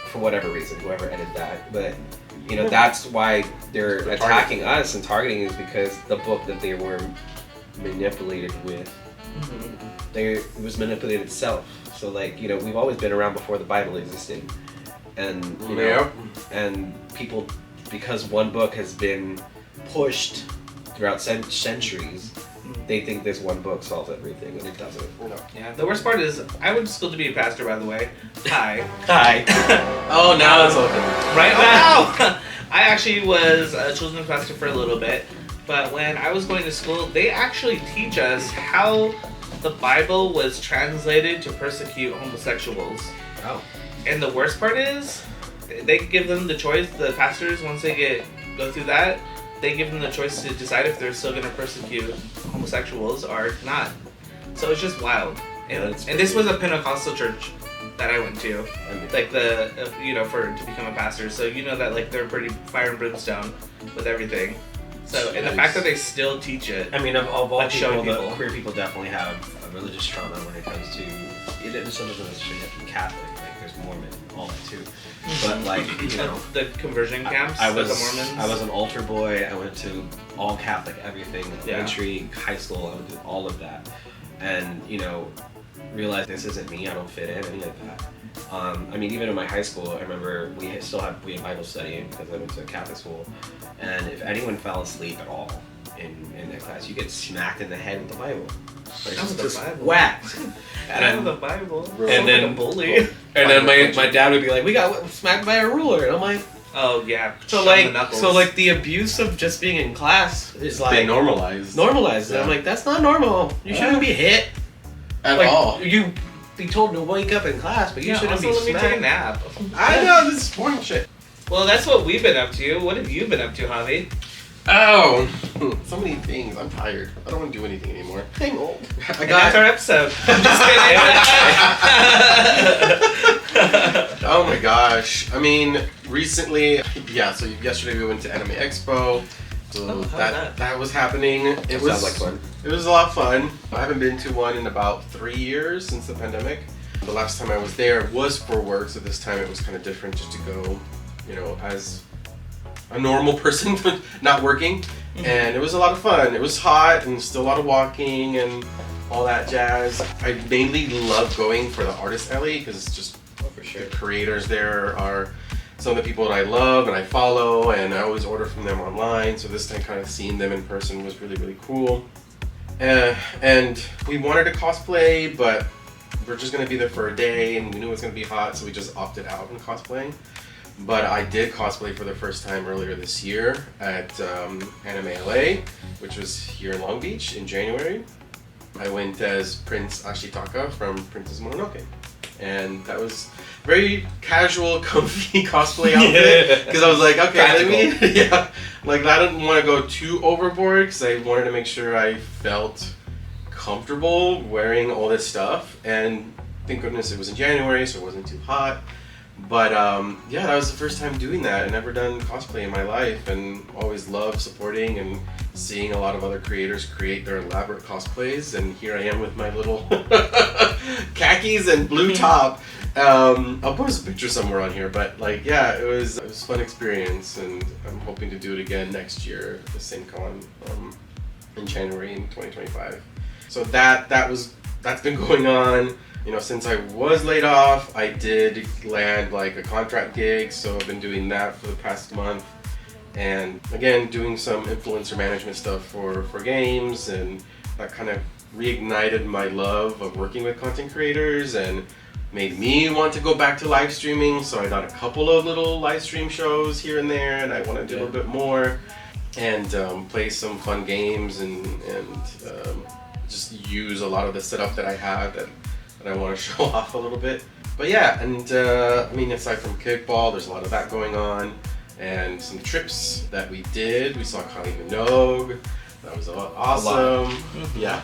for whatever reason, whoever edited that, but that's why they're attacking us and targeting is because the book that they were manipulated with, it was manipulated itself. So like, we've always been around before the Bible existed, and and people, because one book has been pushed throughout centuries, they think this one book solves everything, and it doesn't. Yeah, the worst part is, I went to school to be a pastor, by the way. Hi. Oh, now it's open. Right now! I actually was a children's pastor for a little bit, but when I was going to school, they actually teach us how the Bible was translated to persecute homosexuals. Oh. And the worst part is, they give them the choice, the pastors, once they go through that, they give them the choice to decide if they're still going to persecute homosexuals or not. So it's just wild. And this was a Pentecostal church that I went to, like to become a pastor. So that like they're pretty fire and brimstone with everything. So and the fact that they still teach it. I mean, of all like people, people. queer people definitely have a religious trauma when it comes to. It doesn't necessarily have to be Catholic. Like there's Mormon, all that too. But like the conversion camps. I was the Mormons. I was an altar boy. I went to all Catholic everything, elementary, high school. I did all of that, and realized this isn't me. I don't fit in any of that. I mean, even in my high school, I remember we had Bible study because I went to a Catholic school, and if anyone fell asleep at all in that class, you get smacked in the head with the Bible. Like, just whacked. And the Bible. And then a bully. And then my dad would be like, "We got smacked by a ruler," and I'm like, "Oh yeah." So the abuse of just being in class is like they normalized. And I'm like, that's not normal. You shouldn't be hit at all. You be told to wake up in class, but you shouldn't be smacked. Let me take a nap. I know, this is boring shit. Well, that's what we've been up to. What have you been up to, Javi? Oh, so many things. I'm tired. I don't want to do anything anymore. I'm old. That's our episode. I'm just kidding. Oh my gosh. I mean, recently, so yesterday we went to Anime Expo. So that was happening. It sounds like fun. It was a lot of fun. I haven't been to one in about 3 years since the pandemic. The last time I was there was for work, so this time it was kind of different just to go, as a normal person, not working. And it was a lot of fun. It was hot and still a lot of walking and all that jazz. I mainly love going for the artist alley because it's just the creators there are some of the people that I love and I follow, and I always order from them online. So this time kind of seeing them in person was really, really cool. And we wanted to cosplay, but we're just going to be there for a day and we knew it was going to be hot, so we just opted out in cosplaying. But I did cosplay for the first time earlier this year at Anime LA, which was here in Long Beach in January. I went as Prince Ashitaka from Princess Mononoke. And that was very casual, comfy cosplay outfit. Because I was like, okay, I didn't want to go too overboard because I wanted to make sure I felt comfortable wearing all this stuff. And thank goodness it was in January, so it wasn't too hot. But that was the first time doing that. I'd never done cosplay in my life, and always loved supporting and seeing a lot of other creators create their elaborate cosplays. And here I am with my little khakis and blue top. I'll post a picture somewhere on here, but it was a fun experience, and I'm hoping to do it again next year at the same con in January in 2025. So that's been going on. You know, since I was laid off, I did land like a contract gig, so I've been doing that for the past month. And again, doing some influencer management stuff for games, and that kind of reignited my love of working with content creators and made me want to go back to live streaming. So I got a couple of little live stream shows here and there, and I want to do a little bit more and play some fun games and just use a lot of the setup that I have that I want to show off a little bit. But yeah, and I mean, aside from kickball, there's a lot of that going on, and some trips that we did. We saw Kylie Minogue. That was awesome. Yeah,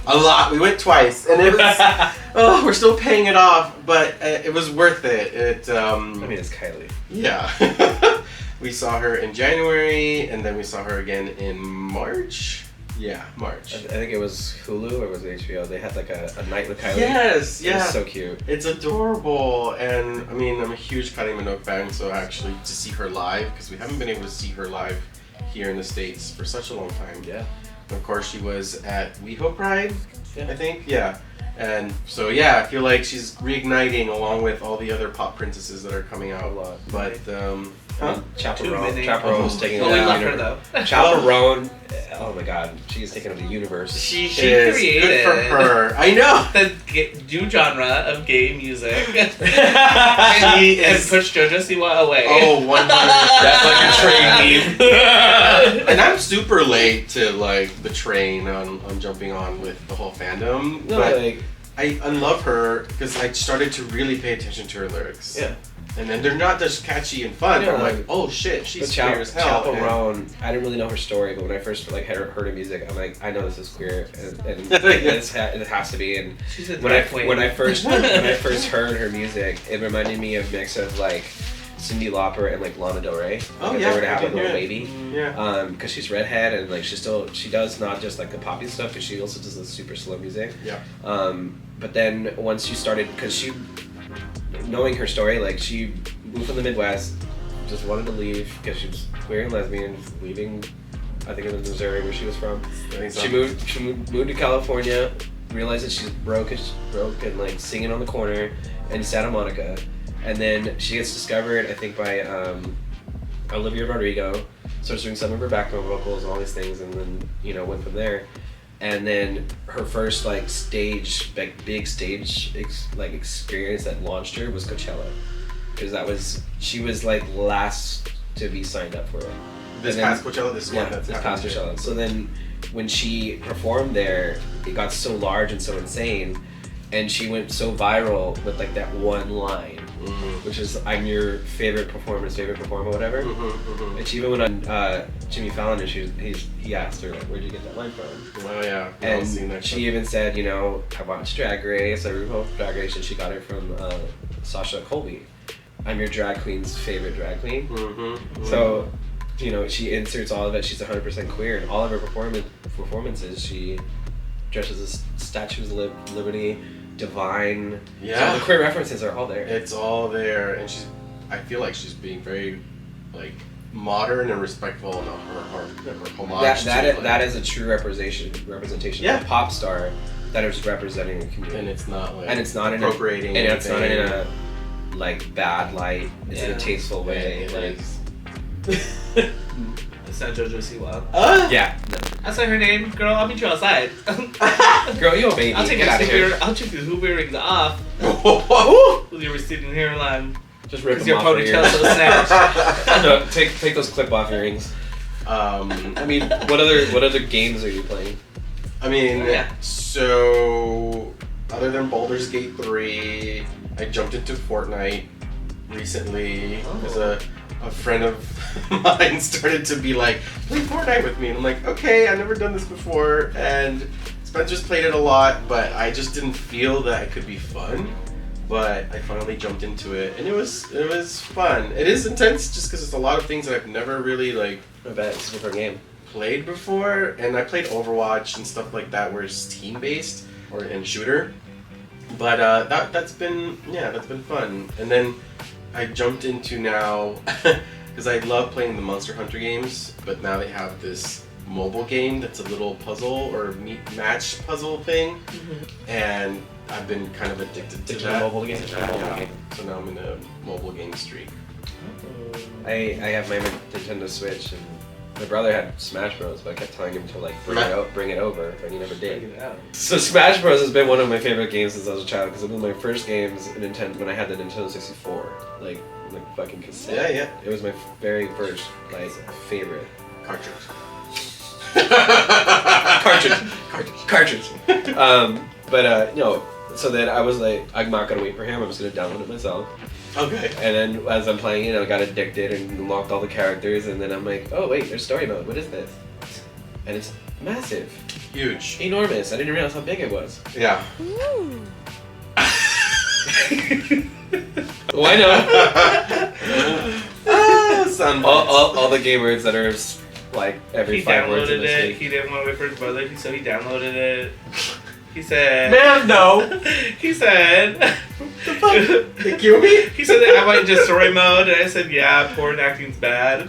a lot. We went twice, and it was we're still paying it off, but it was worth it. I mean, it's Kylie. Yeah. We saw her in January, and then we saw her again in March. Yeah, March. I think it was Hulu or was it HBO? They had like a night with Kylie. Yes, yeah. It was so cute. It's adorable, and I mean, I'm a huge Kylie Minogue fan, so actually to see her live, because we haven't been able to see her live here in the States for such a long time. Yeah. Of course, she was at WeHo Pride, I think. Yeah. And so yeah, I feel like she's reigniting along with all the other pop princesses that are coming out. A lot. But Chaperone's taking Well, we love her universe. though. Chaperone, oh my god, she's taking over the universe. She created good for her. I know. The new genre of gay music. She and is. push JoJo Siwa away. Oh, 100%. That's like a train meme. And I'm super late to like the train on jumping on with the whole fandom. No, but like, I love her because I started to really pay attention to her lyrics. yeah. And then they're not just catchy and fun. Yeah, I'm like, like, oh shit, she's queer as hell. Chaperone, I didn't really know her story, but when I first like heard her music, I'm like, I know this is queer, and it has to be. And She's a when I queen. first heard her music, it reminded me of mix of like Cyndi Lauper and like Lana Del Rey. Oh, if yeah, they were to have I a did little hear it. baby. Yeah. Because she's redhead and like she does not just like the poppy stuff, but she also does the super slow music. Yeah. But then once you started, because knowing her story, like she moved from the Midwest, just wanted to leave because she was queer and lesbian, leaving, I think it was Missouri where she was from. She moved to California, realized that she's broke and like singing on the corner in Santa Monica, and then she gets discovered, I think, by Olivia Rodrigo, starts doing some of her background vocals and all these things, and then went from there. And then her first like big stage experience that launched her was Coachella, because she was like last to be signed up for it. This past Coachella, this past Coachella. So then when she performed there, it got so large and so insane, and she went so viral with like that one line, which is "I'm your favorite performer, whatever." And she even went on Jimmy Fallon, and he asked her like, "Where'd you get that line from?" Oh yeah, and she even said, I watched Drag Race, I RuPaul's Drag Race, and she got it from Sasha Colby. I'm your drag queen's favorite drag queen. So, she inserts all of it. She's 100% queer, and all of her performances, she dresses as statues of liberty, divine. Yeah. So the queer references are all there. It's all there, and I feel like she's being very, like, modern and respectful in her homage. That is a true representation of a pop star that is representing a community. And it's not like appropriating, and it's not in a like bad light. It's in a tasteful way. It's not JoJo Siwa. Yeah. I said her name, girl. I'll meet you outside. Girl, you a baby. I'll take Get out of here. I'll take these hoop earrings off. With your receding hairline. Just rip Because them your off. ponytail's so snatched. No, take those clip off earrings. I mean, what other games are you playing? I mean, Yeah. So other than Baldur's Gate 3, I jumped into Fortnite recently because a friend of mine started to be like, play Fortnite with me, and I'm like, okay, I've never done this before, and Spencer's played it a lot, but I just didn't feel that it could be fun. But I finally jumped into it, and it was fun. It is intense just because it's a lot of things that I've never really like. I bet it's a different game. Played before, and I played Overwatch and stuff like that, where it's team based and shooter. But that's been fun. And then I jumped into now because I love playing the Monster Hunter games, but now they have this mobile game that's a little puzzle or match puzzle thing, and I've been kind of addicted to that. Mobile game. Yeah. So now I'm in a mobile game streak. I have my Nintendo Switch, and my brother had Smash Bros, but I kept telling him to like bring it over, but he never did. So Smash Bros has been one of my favorite games since I was a child because it was my first games in Nintendo when I had the Nintendo 64, like fucking cassette. Yeah. It was my very first like favorite Cartridge. cartridge. No. So then I was like, I'm not gonna wait for him. I'm just gonna download it myself. Okay. And then as I'm playing it, I got addicted and unlocked all the characters. And then I'm like, oh wait, there's story mode. What is this? And it's massive, Huge. enormous. I didn't realize how big it was. Yeah. Why not? all the gamers that are like every 5 words in He this downloaded it. week. He didn't want to wait for his brother, so he downloaded it. He said, Man, no. he said, The fuck? They kill me? he said that I went into story mode, and I said, yeah, porn acting's bad.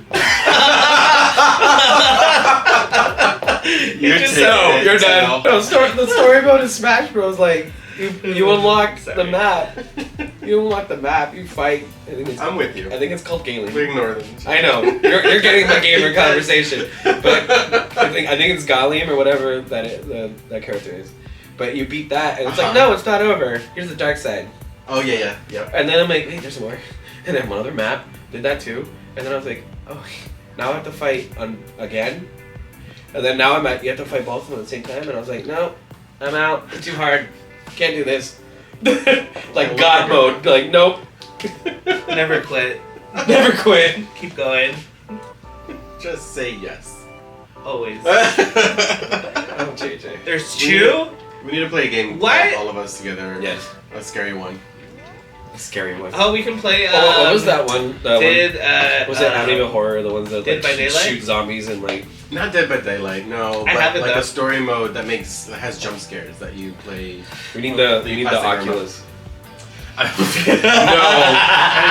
You're just taking it. You're done. No, the story mode in Smash Bros. Like you unlock the map. You unlock the map. You fight. I'm with you. I think it's called Galen. We ignore them. I know you're getting the gamer conversation, but I think it's Galim or whatever that character is. But you beat that, and it's like, no, it's not over. Here's the dark side. Oh yeah. And then I'm like, wait, there's more. And then one other map did that too. And then I was like, oh, now I have to fight again. And then now you have to fight both of them at the same time. And I was like, no, I'm out. It's too hard. Can't do this. Like God mode. Like, nope. Never quit. Never quit. Keep going. Just say yes. Always. Oh, JJ. There's two? We need to play a game. What? All of us together. Yes. A scary one. A scary one. Oh, we can play. What was that one? Was it Amityville Horror? The ones that Dead by Daylight? shoot zombies and like. Not Dead by Daylight, no. I But have it, like though. a story mode that has jump scares that you play. We need the plastic Oculus. No.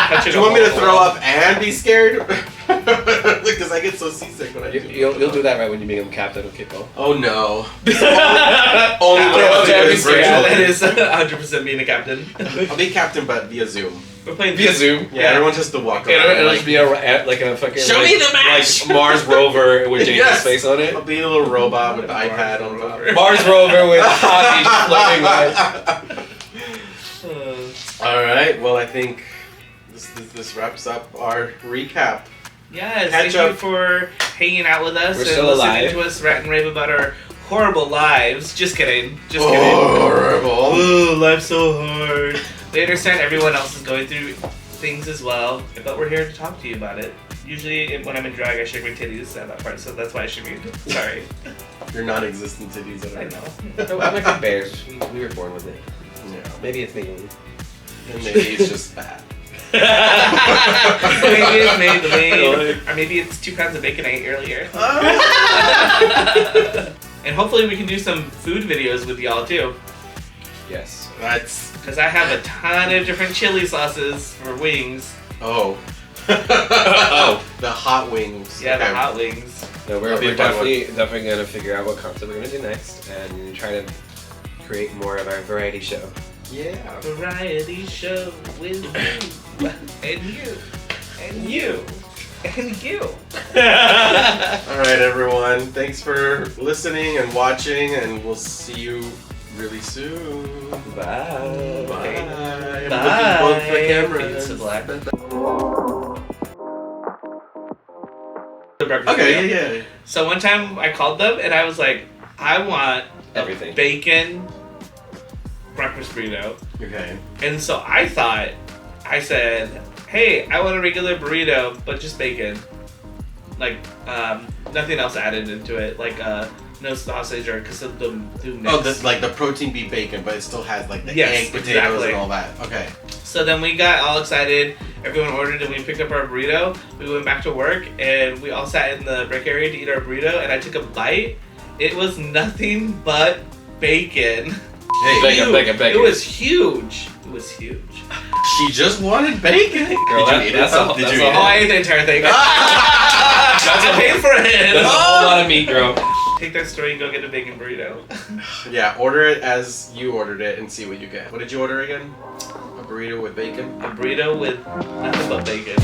Touch Do it you want me to all. throw up and be scared? Because I get so seasick when I do. You'll do that right when you become captain of kickball. Oh no. Only That virtually. is 100% being a captain. I'll be captain, but via Zoom. We're playing Via Zoom. Yeah, everyone just to walk around. It'll like, just be a fucking Show me the match! like Mars rover with Jason's Yes! face on it. I'll be a little robot with the iPad on top. Mars rover with Javi floating by. All right. Well, I think this wraps up our recap. Yes, Catch thank you up. for hanging out with us We're and still listening alive. to us rant and rave about our horrible lives. Just kidding. Just kidding. Horrible. Ooh, life's so hard. We understand everyone else is going through things as well, but we're here to talk to you about it. Usually, when I'm in drag, I shake my titties at that part, so that's why I shimmied. Sorry. Your non-existent titties. I know. No, I'm like the bears. We were born with it. Yeah. Maybe it's me. And maybe it's just fat. Maybe it's Maybelline, or maybe it's 2 pounds of bacon I ate earlier. And hopefully we can do some food videos with y'all too. Yes. That's Because I have a ton of different chili sauces for wings. oh. Oh. The hot wings. Yeah, Okay. the hot wings. No, That'll be we're a fun definitely gonna figure out what concept we're gonna do next and try to create more of our variety show. Yeah. Variety show with you. And you. And you. And you. All right, everyone. Thanks for listening and watching, and we'll see you really soon. Bye. Bye. I'm Bye. looking both the cameras. Pizza black. Okay, yeah. So one time I called them and I was like, I want Everything. a bacon breakfast burrito. Okay. And so I said, hey, I want a regular burrito, but just bacon. Like, nothing else added into it. Like, no sausage or quesadilla mix. Oh, like the protein beef bacon, but it still has like the Yes, egg, potatoes, exactly. and all that. Okay. So then we got all excited. Everyone ordered and we picked up our burrito. We went back to work and we all sat in the break area to eat our burrito. And I took a bite. It was nothing but bacon. Hey, Huge. bacon. It was huge. It was huge. she just wanted bacon. Girl, Did you eat it? that's Did a- you that's eat a- Oh, it? I ate the entire thing. I paid for it. That's a whole lot of meat, bro. Take that story and go get a bacon burrito. Yeah, order it as you ordered it and see what you get. What did you order again? A burrito with bacon? A burrito with nothing but bacon.